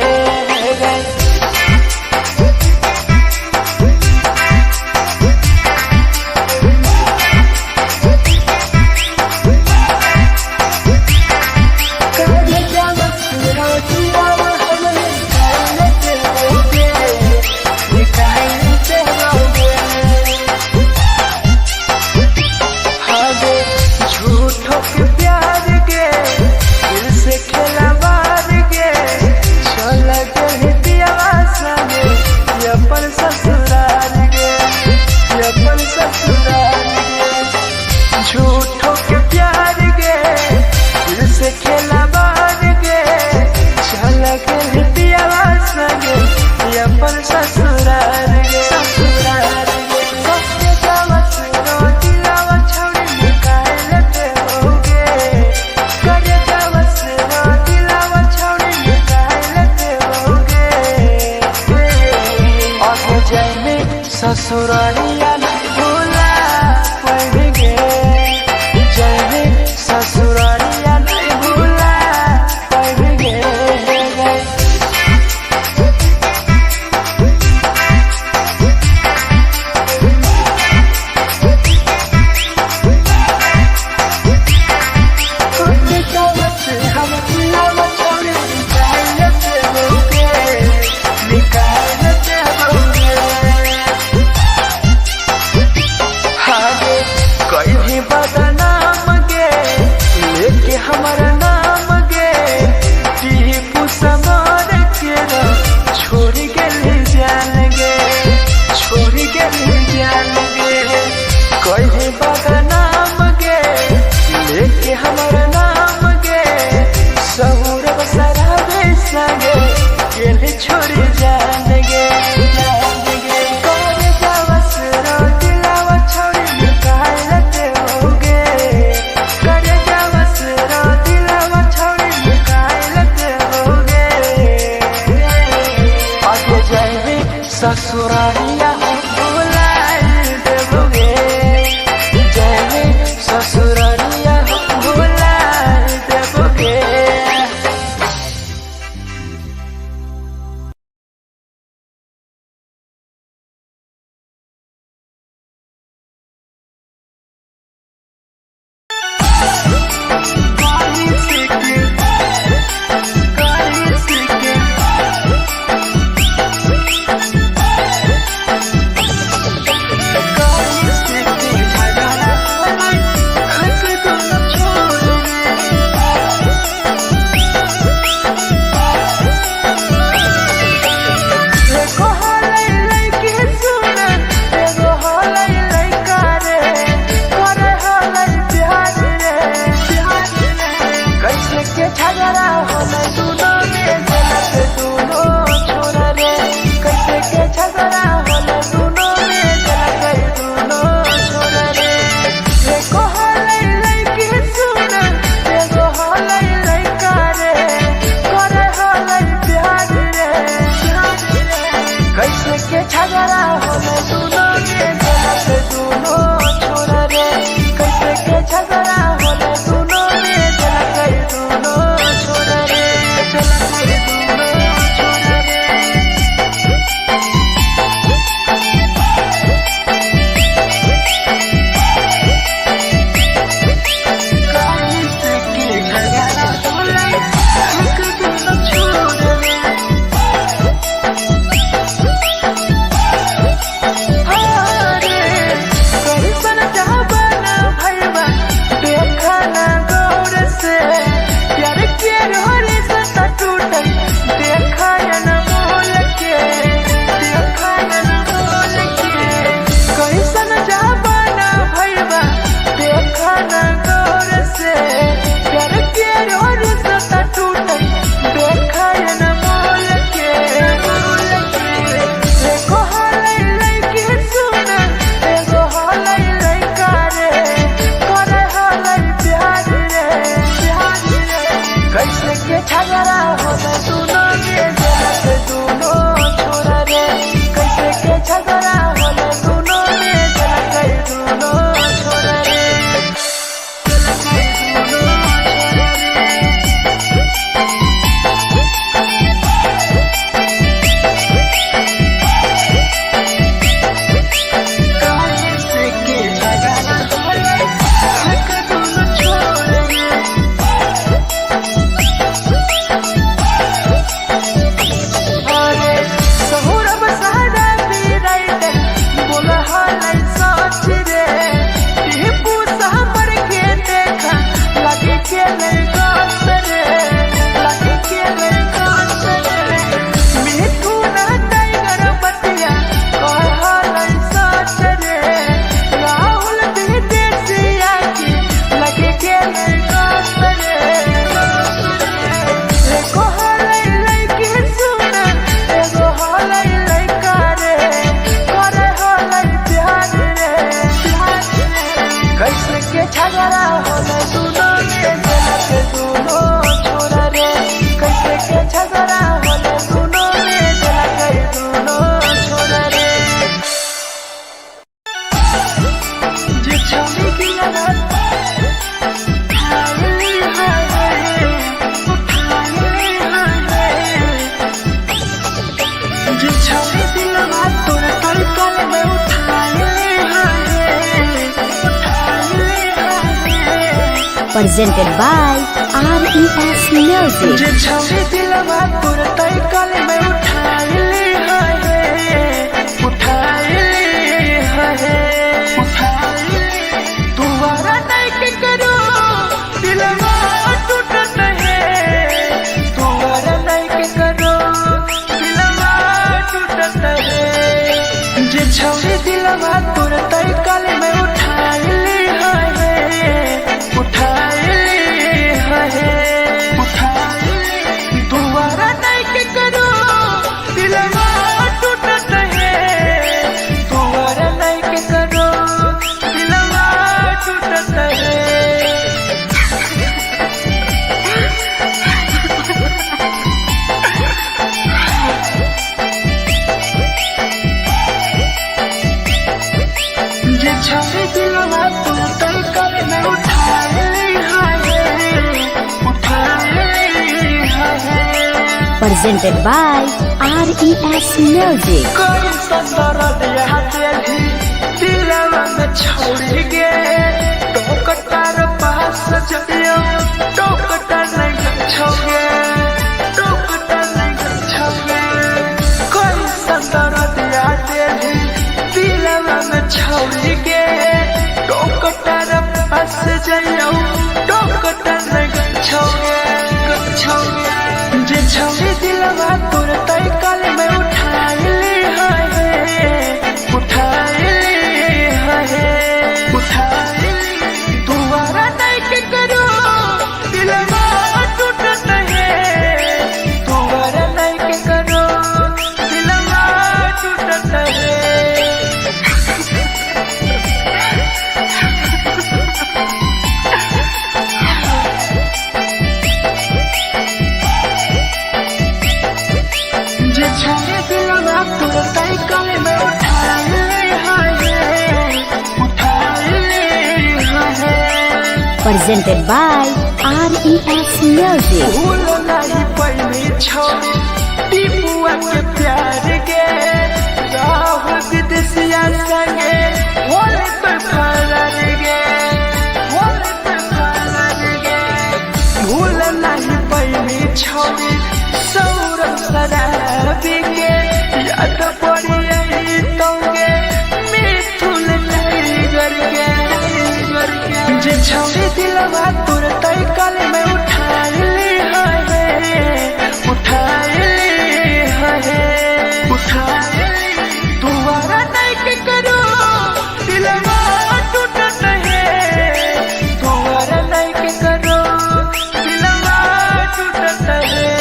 ससुरालिया नहीं भूला पाएंगे, जाएंगे ससुरालिया नहीं भूला पाएंगे। हमारा नाम गे टीपू समार के छोड़ गए जान गे, छोड़ गए जान गे। कहीं बदनाम गे लेके हमारा नाम गे, सहूर बसरावे संगे के छोड़ जान गे, जान गे। कर जावस रो दिलावा छोड़ निकाल ते होगे, कर जावस रो दिलावा छोड़ निकाल ते होगे। आगे जाए ससुरालिया भुलाए देबोगे, जाए ससुरालिया भुलाए देबोगे। presented by RES Music. जे छौरी दिलवा तोर तई कल में उठाइली है तुम्हारा नहीं के करो दिलवा टूटत है तुम्हारा नहीं के करो दिलवा टूटत है जे छौरी दिलवा तोर तई कल में उठाइली है तुम्हारा नहीं के करो दिलवा टूटत है तुम्हारा नहीं के करो दिलवा टूटत है जे छवि दिलवा तोर तई कल में उठाइली है Presented by RES Music. कोई संदर दिया तेरी दिलवा में छोड़ी गे टोकटार पास जइयो टोकटार नहीं छोगे टोकटार नहीं छोगे कोई संदर दिया तेरी दिलवा में छोड़ी गे टोकटार पास जइयो टोकटार नहीं छोगे जे छवि दिलवा तोर तई कल में उठाइली है तुम्हारा नहीं के करो दिलवा टूटत है तुम्हारा नहीं के करो दिलवा टूटत है जे छवि दिलवा तोर तई कल में उठाइली है Presented by RES Music. भूल नहीं पैनी छोड़ी टीपुआ के प्यार गे राहुल विदेशिया संगे होले पे फरार गे भूल नहीं पैनी छोड़ी सौरभ शराबी के याद पड़ी यही तोगे मिथुन टाइगर के जे छवि दिलवा तोर तई कल में उठाइली है तुम्हारा नहीं के करो दिलवा टूटत है तुम्हारा नहीं के करो दिलवा टूटत है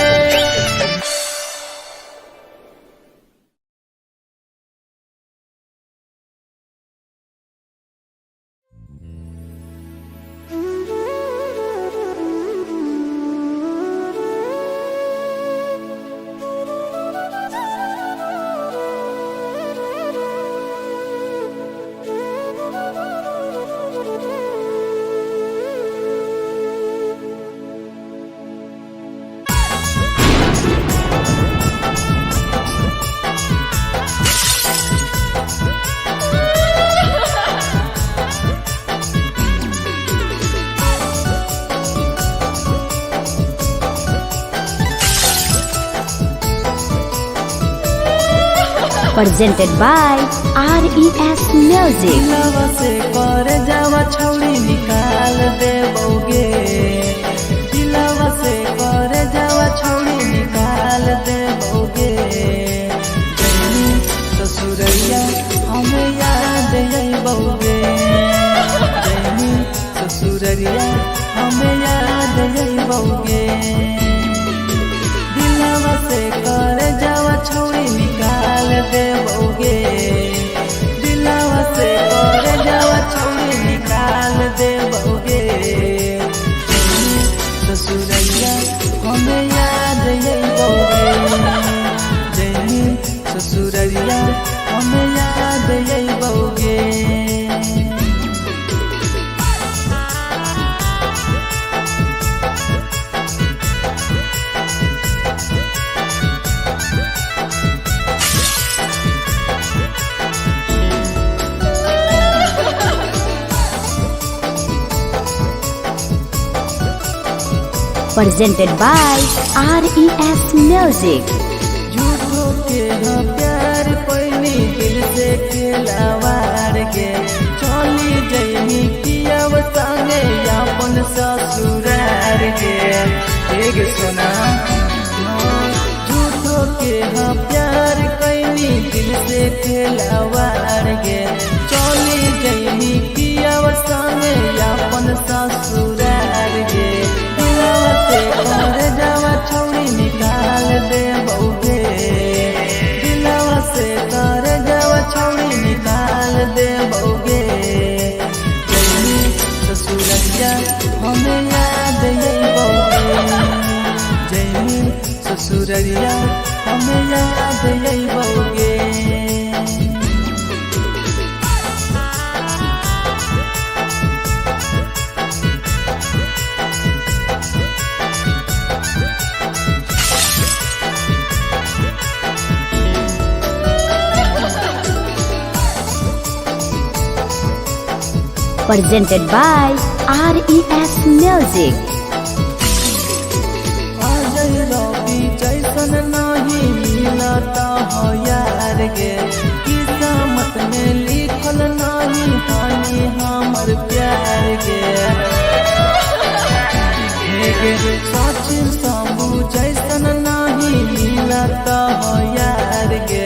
Presented by RES Music. दिलवा से कर जावा छौड़ी निकाल देबोगे दिलवा से कर जावा छौड़ी निकाल देबोगे जैनी ससुरैया हमें याद अइबोगे जैनी ससुरैया हमें याद अइबोगे दिलवा से कर जावा छौड़ी निकाल देबोगे दिलवा से कर जावा छौड़ी निकाल देबोगे ससुरैया हमें याद अइबोगे जैनी ससुरैया हमें याद अइबोगे presented by RES Music. झूठो के हाँ प्यार पैनी दिल से खिलावार के चली जैनी किया संगे अपन ससुरार के एक सुना झूठो के हाँ प्यार कैनी दिल से खिलावार के चली जैनी किया संगे अपन ससुरार के दिलवा से घर जावा छौड़ी निकाल दे बउगे दिलवा से घर जावा छौड़ी निकाल दे बउगे जैनी ससुररिया हमें याद यही बउगे जैनी ससुररिया हमें याद यही बउगे Presented by RES Music. Ajay रवि जैसन नहीं मिलता हो यार गे किस्मत में लिखल नहीं हानि हमर प्यार गे सचिन शंभू जैसन नहीं मिलता हो यार गे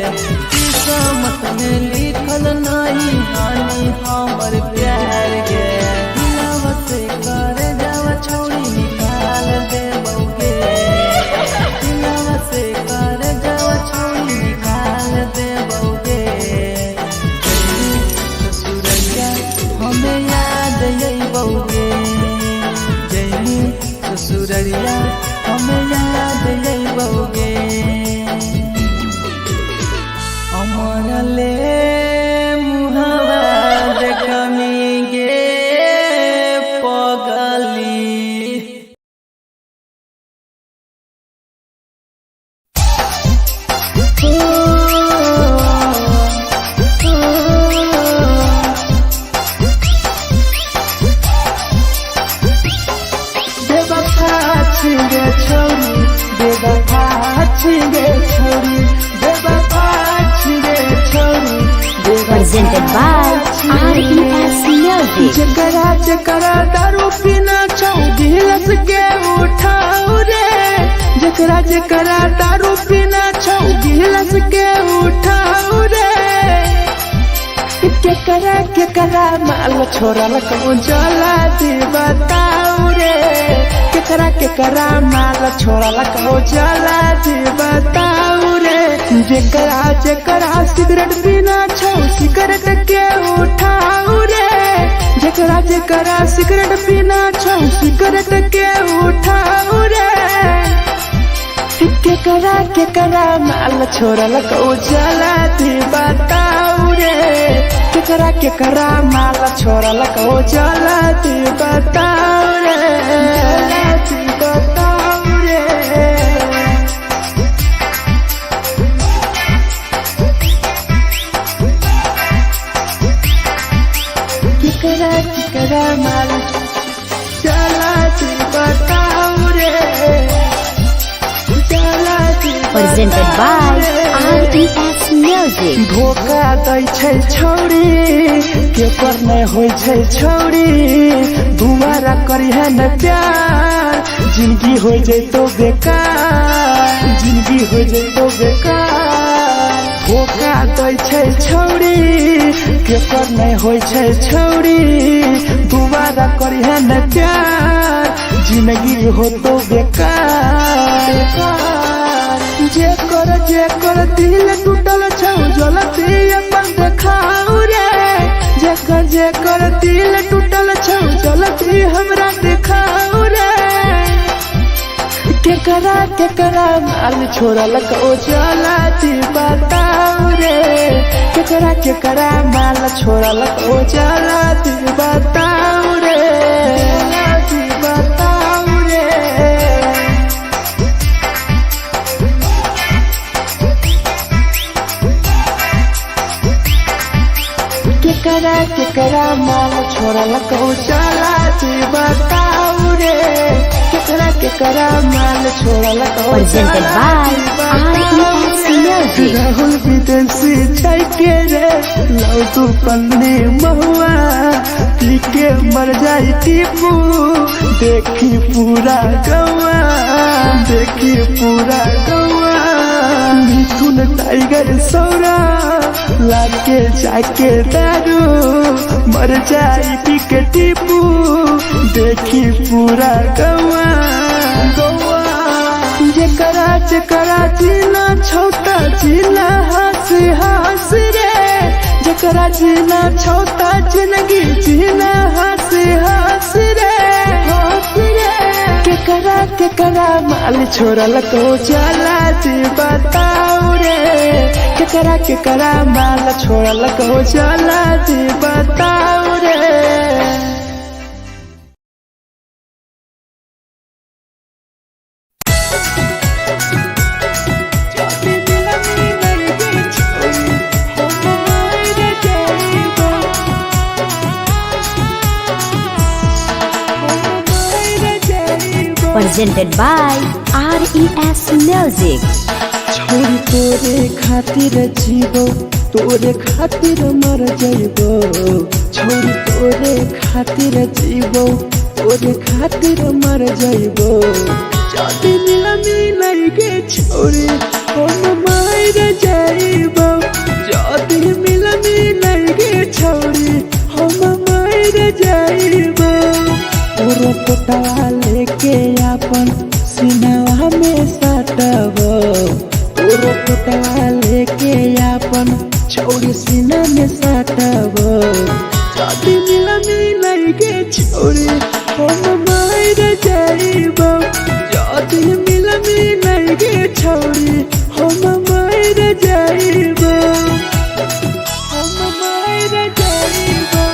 किस्मत में लिखल नहीं हानि हमर प्यार गे दिलवा से कर जावा छौड़ी निकाल दे बउगे दिलवा से कर जावा छौड़ी निकाल दे बउगे ससुररिया हमें याद यही बउगे जैनी ससुररिया हमें याद यही बउगे अमर ले मुहावा देखमी गे पगली बेवफा छिगे छोरी बेवफा छिगे छोरी बेवफा छिगे छोरी Presented by RES Music. जकरा जकरा दारू पीना छौ गिलास के उठाऊ रे जकरा जकरा दारू पीना छौ गिलास के उठाऊ रे केकरा माल छोड़ल कहूँ जला दी बताऊ रे केकरा माल छोड़ल कहूँ जला दी बताऊ रे जकरा जकरा सिगरेट पीना छौ सिगरेट के उठाऊ रे जकरा जकरा सिगरेट पीना छौ सिगरेट के उठाऊ रे केकरा माल छोड़ल कहूँ जला दी बताऊ रे केकरा माल छोड़ल कहूँ जला दी बताऊ रे जला दी बताऊ रे केकरा माल जला दी बताऊ रे जला दी Presented by RES Music. धोखा दै छै छौड़ी केकर नहीं होइ छै छौड़ी दुबारा करिहे न प्यार जिंदगी हो जैतो बेकार जिंदगी हो जैतो बेकार धोखा दै छै छौड़ी केकर नहीं होइ छै छौड़ी दुबारा करिहे न प्यार जिंदगी हो तो बेकार जेकर दिल टूटल छौ जलती अपन देखाऊ रे जेकर दिल टूटल छौ जलती हमरा देखाऊ रे केकरा माल छोड़ल कहूँ जलती बताऊ रे केकरा माल छोड़ल कहूँ जलती बताऊ रे जलती बताऊ रे केकरा माल छोड़ल कहूँ चला बताऊ रे केकरा माल छोड़ल को Presented by RES Music. Rahul विदेशी छाई के रे लाउ तू पन्नी महुआ पी के मर जाई टीपू देखी पूरा गवा देखी पूरा गवा मिथुन टाइगर सौरा लाके जाके दारू मर जाई पी के टीपू देखी पूरा गवा गवा जकरा जीना छोटा जीना हंस हंस रे जकरा जीना छोटा जिंदगी जीना हंस हंस रे हंस रे केकरा माल छोड़ल को जाला जी बताओ रे केकरा माल छोड़ल को जाला जी बताओ रे। Presented by RES Music. छोरी तोरे खातिर जीवो तोरे खातिर मर जाइबो छोरी तोरे खातिर जीवो तोरे खातिर मर जाइबो जाति मिलाई के छोरी हम मार जाइबो जाति मिलाई के छोरी हम मार जाइबो तोरे पोटवा लेके अपन सिनवा में सटबो तोरे पोटवा लेके अपन छोरी सीना में सटबो जाति मिलाई के छोरी हम मार जाइबो जाति मिलाई के छोरी हम मार जाइबो हम मार जाइबो।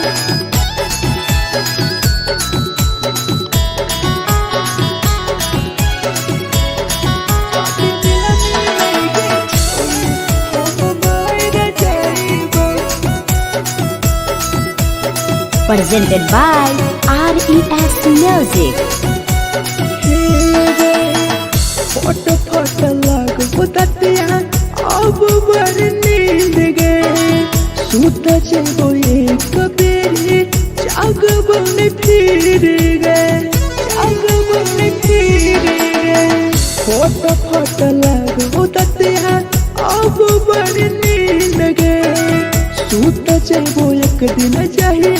Presented by RES Music. फोट फोट लगो ततिया अब बर नींद गए सूत जेबो एक बेरी जागबो ने फिर गए जागबो ने फिर गए फोट फोट लगो ततिया अब बर नींद गए सूत जेबो एक दिन चाहिए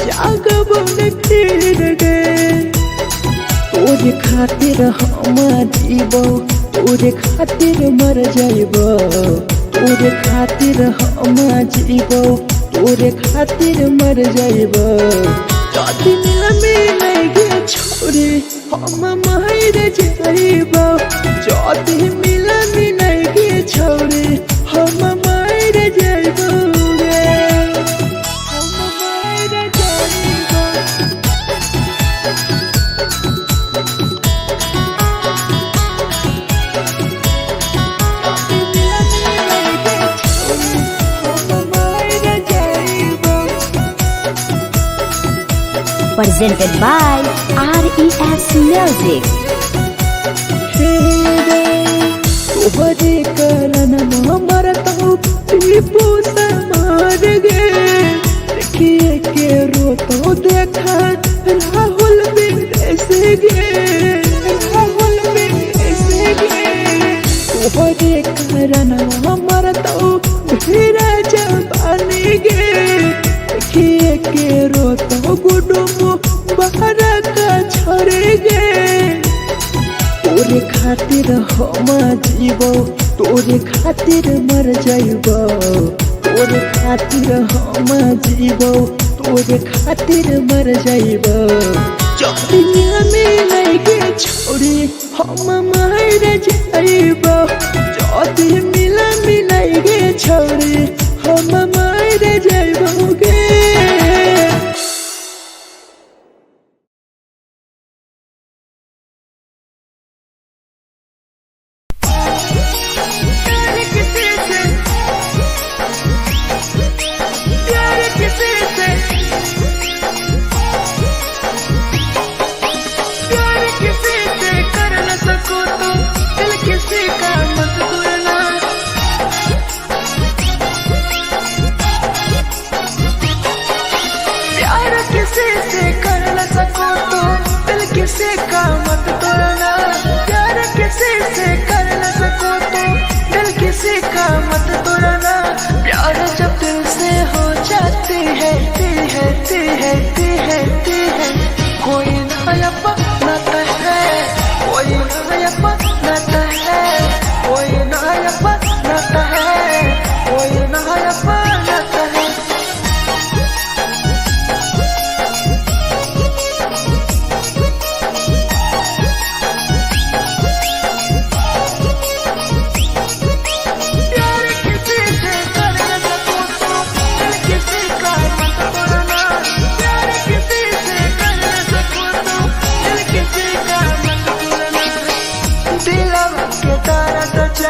जागबो ने फिर गए तोरे खातिर हम जीबो तोरे खातिर मर जाइबो तोरे खातिर हम जीबो तोरे खातिर मर जाइबो जाति मिलाई के छोरी हम मार जाइबो जाति मिलाई के छोरी हम मार जाइबो हम मार जाइबो। Presented by RES Music. तोहरे करन मरतो टीपू समार गे देखिए के रोतो देखा राहुल विदेश गे राहुल विदेश गे तोहरे करन मरतो धीरे जवानी गे देखिए के रोतो गुडुमो बाहर का छोड़ गे तोरे खातिर हम जीबो तोरे खातिर मर जाइबो तोरे खातिर हम जीबो तोरे खातिर मर जाइबो जाति मिलाई के छोरी हम मार जाइबो जाति मिलाई के छोरी हम मार जाइबो गे।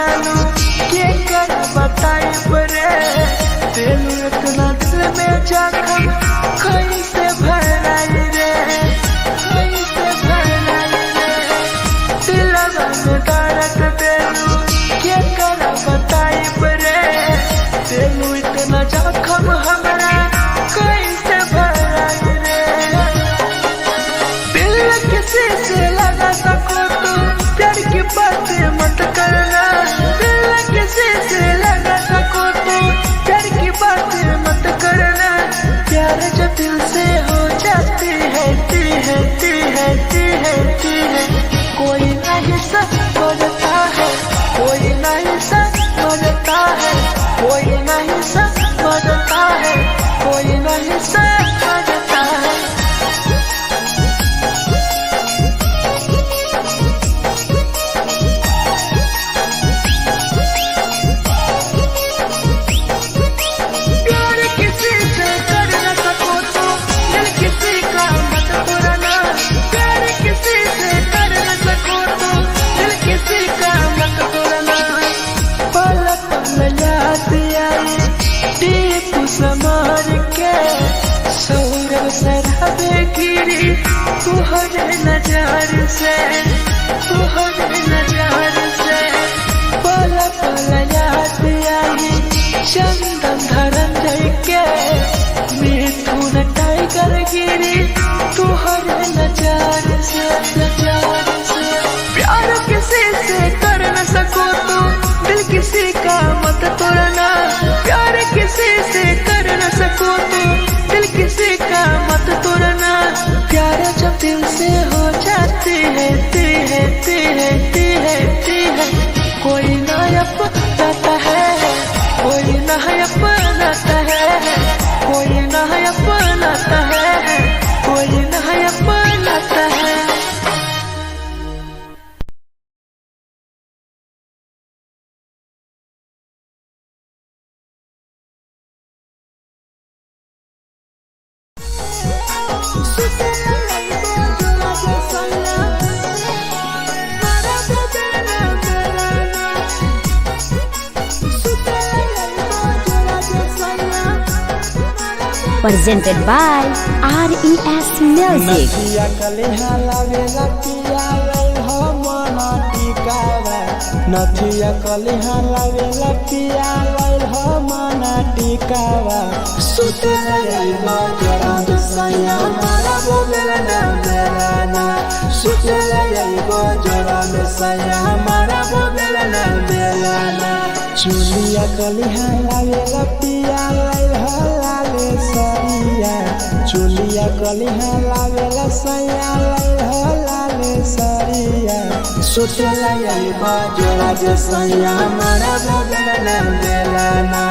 जालू के कर बताई बरे दिल इतना दिल में जखम कैसे भराई रे कैसे भराई रे दिलवा में दर्द देलू के कर बताई बरे दिल इतना जखम हमरा कैसे भराई रे दिल किसी से लगा सको तो प्यार की बातें मत करना दिल किसी से लगा सको तो प्यार की बातें मत करना प्यार जब दिल से हो जाती है कोई नहीं समझता है कोई नहीं समझता है कोई नहीं समझता है कोई नहीं समझता है समार के सौरभ शराबे गिरी तुहरे नजार से पल पल याद आई चंदन धरंजय के मिथुन टाइगर गिरी तुहरे नजार से प्यार किसी से कर न सको तो दिल किसी का मत तोड़ना प्यार किसी से कर न सको तो दिल किसी का मत तोड़ना प्यार जब दिल से हो जाती है कोई ना अपनाता है कोई ना अपनाता है कोई ना अपनाता है कोई ना अपनाता है presented by RES Music. नथिया कलिहा लावेला पिया लई हो मना टिकावा नथिया कलिहा लावेला पिया लई हो मना टिकावा सुते लई जरा सैया मारा बोलेला ना सुते लई जरा सैया मारा बोलेला ना चुलिया कलिहा लावेला पिया लई हो लाले सरिया चुलिया कलिहा लावेला सैया लई हो लाले सरिया सुते लई जोड़ा जे सैया मारा बोलेला ना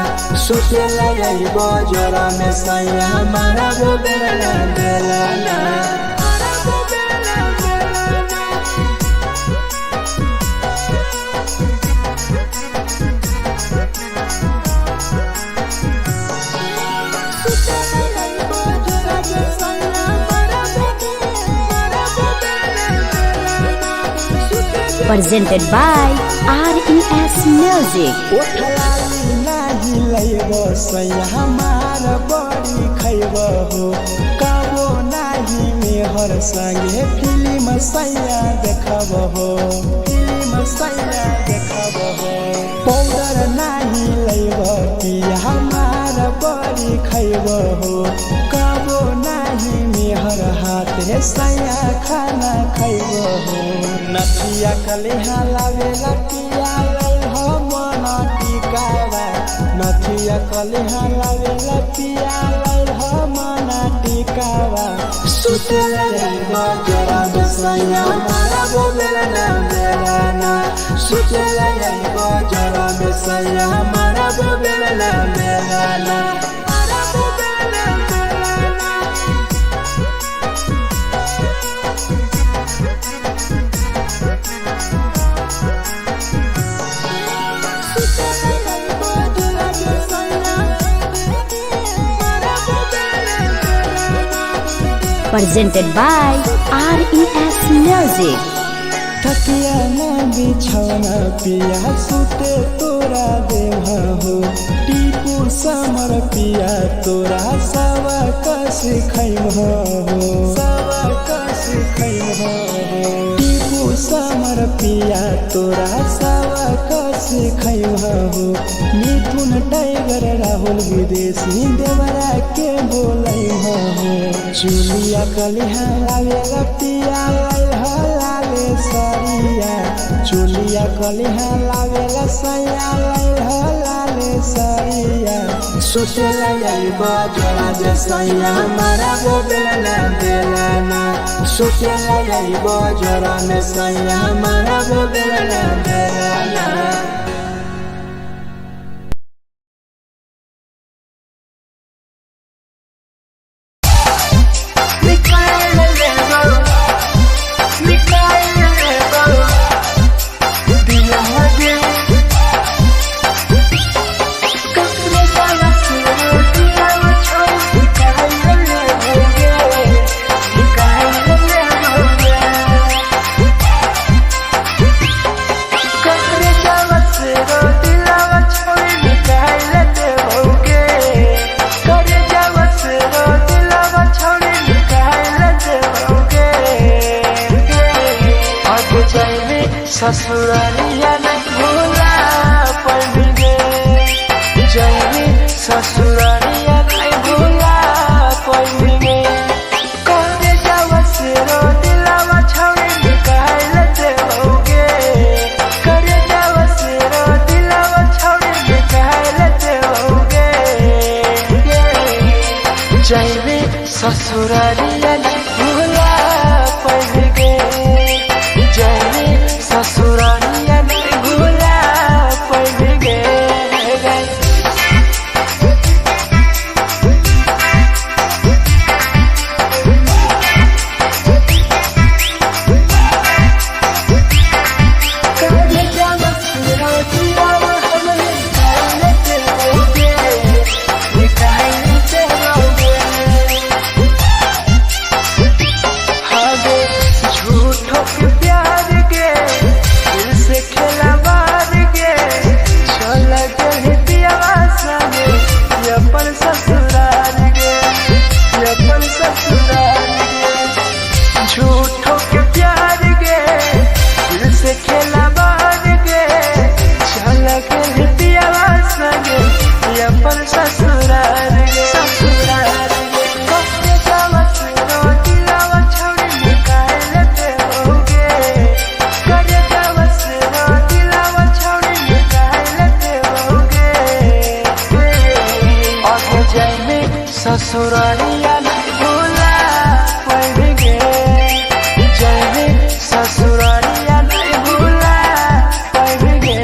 सुते लई जोड़ा में सैया मारा बोलेला ना Presented by RES Music. उठलाली नाही लइबो सैया हमार बड़ी खइबो हो काबो नाही मेहर संगे फिल्म सैया देखबो हो पाउडर नाही लइबो पिया हमार बड़ी खइबो हो काबो नाही मेहर हाथे सैया खाना खइबो हो नथिया कलिहा लावेला पिया लई हो मना टिकावा नथिया कलिहा लावेला पिया लई हो मना टिकावा सुते लई जरा सैया मारा बोलेला ना सुते लई जरा सैया मारा बोलेला ना Presented by RES Music. तकिया ना बिछौना पिया सुते तोरा देवा हो टीपू समर पिया तोरा सवा कस खैम हो सवा कस खैम हो टीपू समर पिया तोरा सवा कस खैम हो मिथुन टाइगर राहुल विदेशी देवरा के बोलै हो चुलिया कलिहा लागे पिया लाले सरिया चुलिया कलिहा लागे सैया लाले सरिया सोचे लगे बजरा जे सैया मारा वो बेला बेलाना सोचे लगे बजरा में सैया मारा वो बेला बेलाना ससुरालिया नहीं भूला पड़ेंगे जाएंगे ससुरालिया नहीं भूला पड़ेंगे करे जावा से रो दिलावा छावे निकाल लेते होगे करे जावा से रो दिलावा छावे निकाल लेते होगे जाएंगे ससुरालिया नहीं भूला पड़ेंगे ससुरालिया नहीं भूला पड़ेंगे झूठों के प्यार के दिल से खेला बार के चल के पिया संगे अपन ससुराल गे ससुराल गे कब जावा से रो दिलावा छोड़ निकाल लेते होगे कर जावा से रो दिलावा छोड़ निकाल लेते होगे और जाए में ससुरालिया नहीं भूला पड़ेंगे ससुरालिया नहीं भूला पड़ेंगे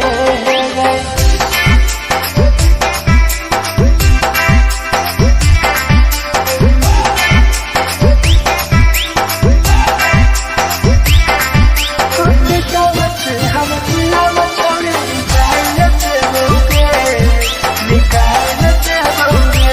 हम दिलावा छोड़ निकाल लेते होगे निकाल लेते होगे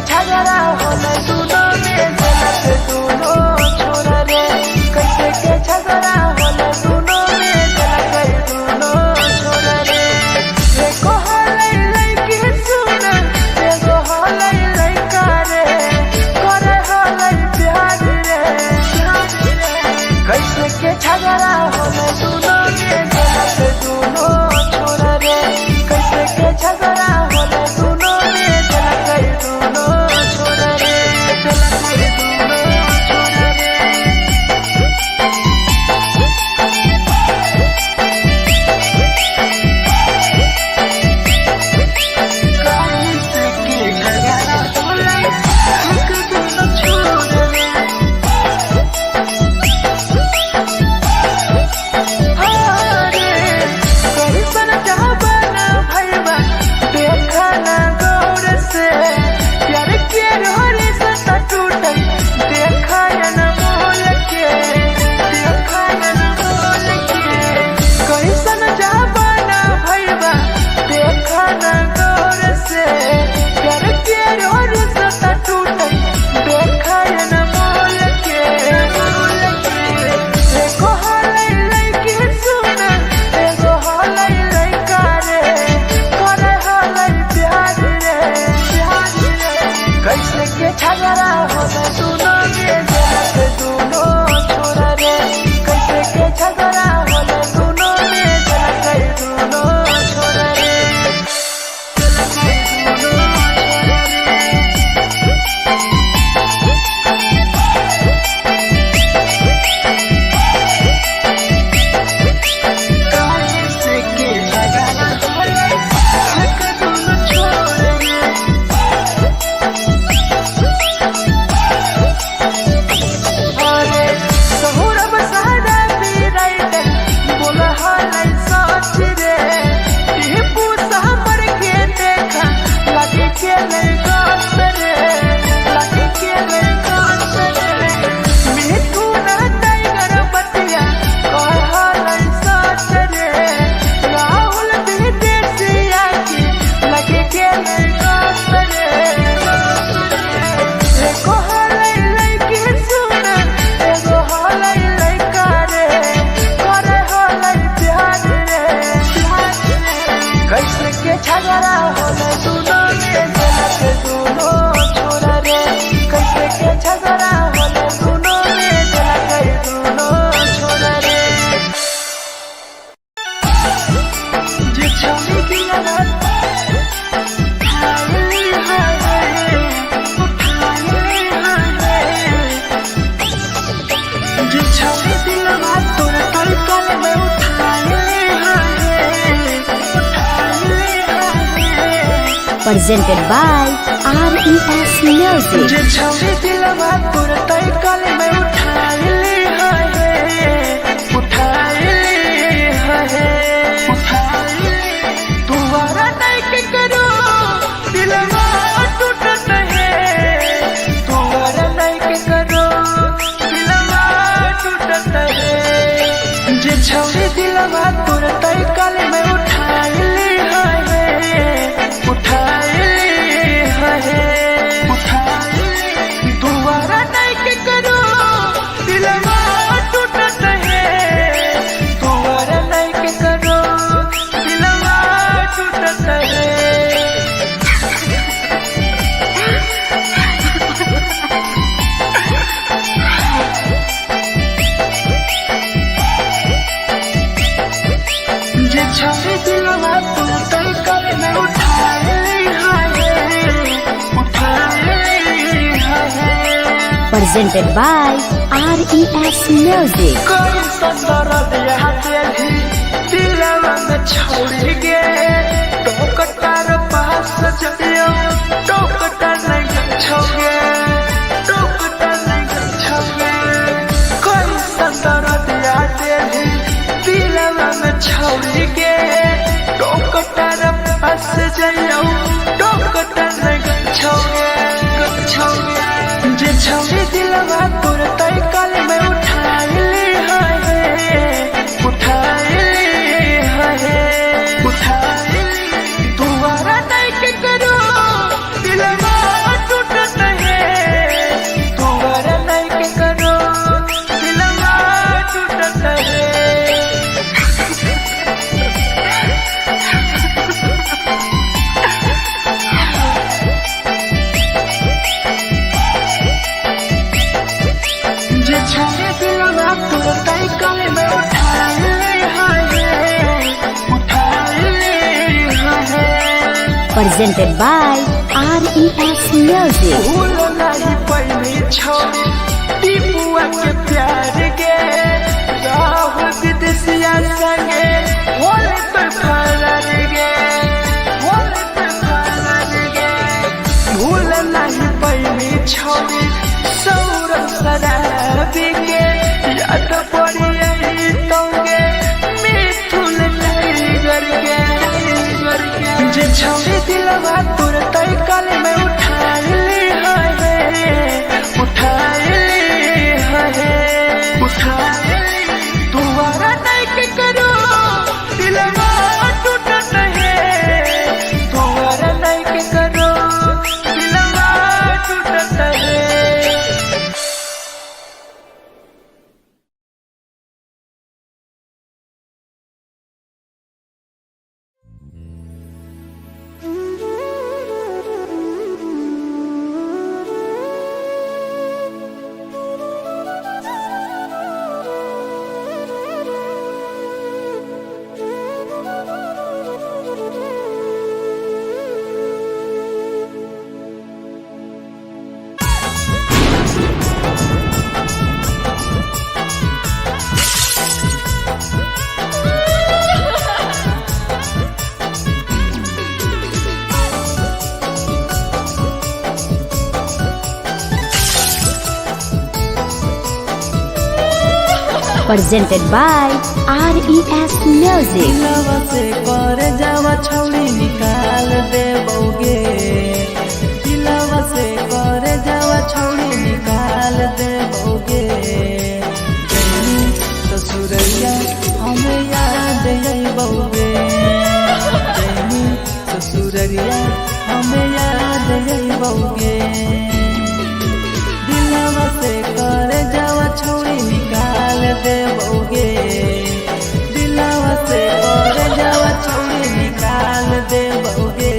झगड़ा होले दोनों में जलत दोनों छोरा रे कैसे के झगड़ा होले दोनों में जलत दोनों छोरा रे एको होले लइकी सुन एगो होले लइका रे करे होले प्यार रे कैसे के झगड़ा होले दोनों में जलत दोनों छोरा रे कैसे के झगड़ा होले दोनों में जलत दोनों छोरा रे जलत दोनों छोरा रे कैसे के झगड़ा होले दोनों छोरा रे झगड़ा होले दोनों में जलत दोनों छोरा रे कैसे के झगड़ा होले दोनों में जलत दोनों छोरा रे जलत दोनों छोरा रे कैसे के झगड़ा होले दोनों छोरा रे कैसे के झगड़ा होले दोनों में जलत दोनों छोरा रे कैसे के झगड़ा होले दोनों में जलत दोनों छोरा रे जे छौरी दिया जे छौरी दिया तोर तलकल में presented by RES Music. जे छौरी दिलवा तोर तलकल में उठाइले तुम्हारा नहीं के करो दिलवा टूटत है तुम्हारा नहीं के करो दिलवा टूटत है जे छौरी दिलवा तोर तलकल में उठाइले दोबारा नहीं के करो दिलवा टूटत है दोबारा नहीं के करो दिलवा टूटत है जे छौरी दिलवा तू तलकल में उठाए Presented by RES Music. कोई संदर्भ यहाँ तेरी दिलवा में छोड़ गे टोकटार पास जइयो टोकटार नहीं छोगे टोकटार नहीं छोगे कोई संदर्भ यहाँ तेरी दिलवा में छोड़ गे टोकटार पास जइयो टोकटार नहीं छोगे जे छौरी दिलवा तोर तलकल में उठाइले दोबारा नहीं के करो दिलवा टूट presented by RES Music. भूल नहीं पहली छोड़ी टीपुआ के प्यार के राहुल विदेशिया संगे होले पर फरार गे होले पर फरार गे भूल नहीं पहली छोड़ी सौरभ शराबी के याद पड़ी यही तोगे मिथुन टाइगर के जे छोड़ी दिलवा तुरंत कल में उठा ली दोबारा नहीं के करो दिलवा टूटत है दोबारा नहीं के करो दिलवा टूटत है। Presented by RES Music. दिलवा से कर जावा छौड़ी निकाल देबोगे दिलवा से कर जावा छौड़ी निकाल देबोगे जैनी ससुरैया हमें याद अइबोगे जैनी ससुरैया हमें याद अइबोगे दिलवा से कर जावा छौड़ी निकाल देबोगे दिलवा से कर जावा छौड़ी निकाल देबोगे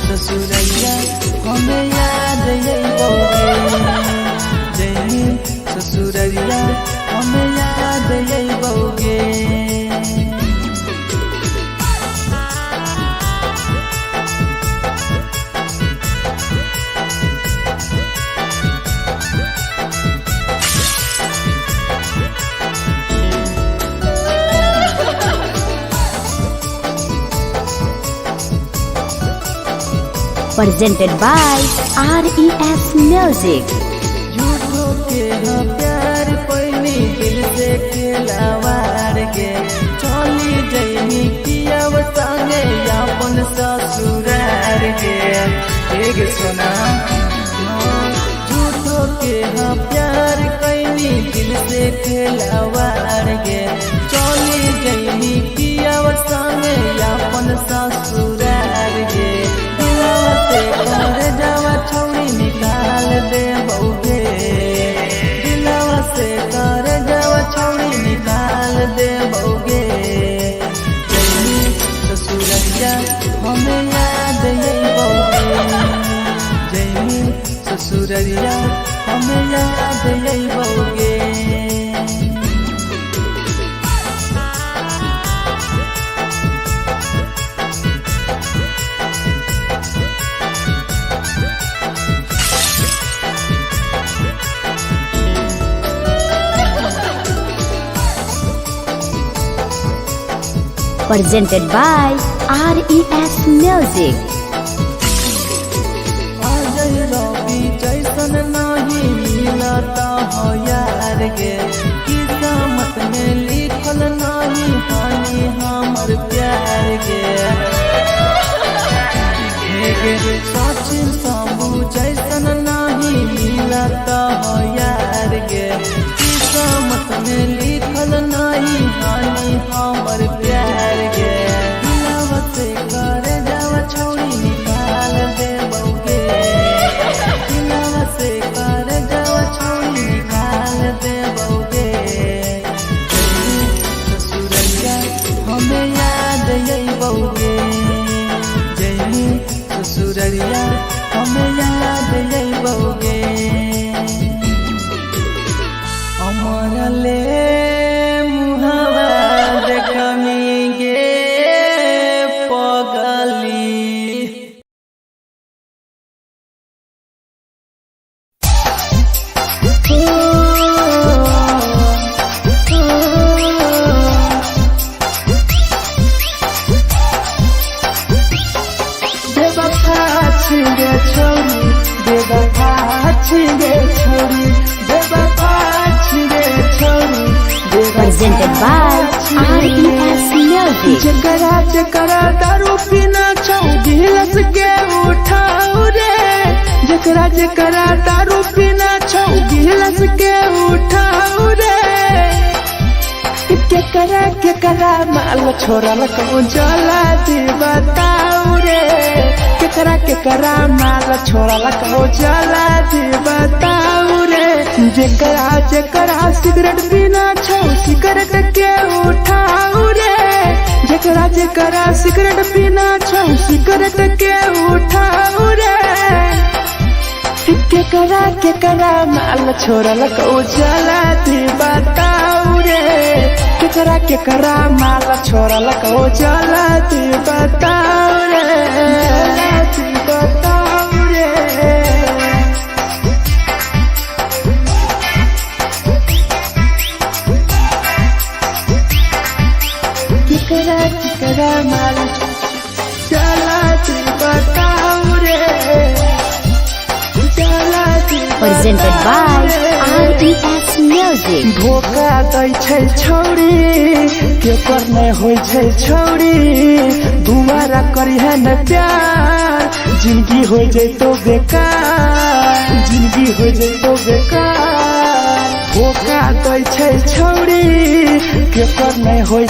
ससुरैया हमें याद अइबोगे जैनी ससुरैया हमें याद अइबोगे। Presented by RES Music. झूठो के हाँ प्यार पैनी दिल से खिलावार के चली जैनी कियाव संगे अपन ससुरार के एक सोना झूठो के हाँ प्यार कैनी दिल से खिलावार के चली जैनी कियाव संगे अपन ससुरार के दिलवा से कर जावा छौड़ी निकाल देबोगे दिलवा से कर जावा छौड़ी निकाल देबोगे जैनी ससुरैया हमें याद अइबोगे जैनी ससुरैया हमें याद अइबोगे। Presented by RES Music. Ajay रवि जैसन नहीं मिलता हो यार गे किस्मत में लिखल नहीं हानि हमर प्यार गे सचिन शंभू जैसन नहीं मिलता हो यार गे किस्मत में लिखल नहीं हानि हमर प्यार गे दिलवा से कर जावा छौड़ी बेवफा छिगे छोरी बेवफा छिगे छोरी बेवफा छिगे छोरी Presented by RES Music. जकरा जकरा दारू पीना छौ गिलास के उठाऊ रे जकरा जकरा दारू पीना छौ गिलास के उठाऊ रे केकरा माल छोरा लकौ जला दी बताऊ रे केकरा माल छोरा लकौ जला दी बताऊ रे जकरा जकरा सिगरेट पीना छौ सिगरेट के उठाऊ रे जकरा जकरा सिगरेट पीना छौ सिगरेट के उठाऊ रे केकरा माल छोरा लकौ जला दी बताऊ रे केकरा माल छोरा लकौ जला दी बताऊ रे जला दी बताऊ रे केकरा माल चला दी बताऊ रे चला दी Presented by RES Music. धोखा दै छै छौरी के पर नै होइ छै छौरी दुबारा करिहे न प्यार जिंदगी हो जैतो बेकार जिंदगी हो जैतो बेकार धोखा दै छै छौरी के पर नै होइ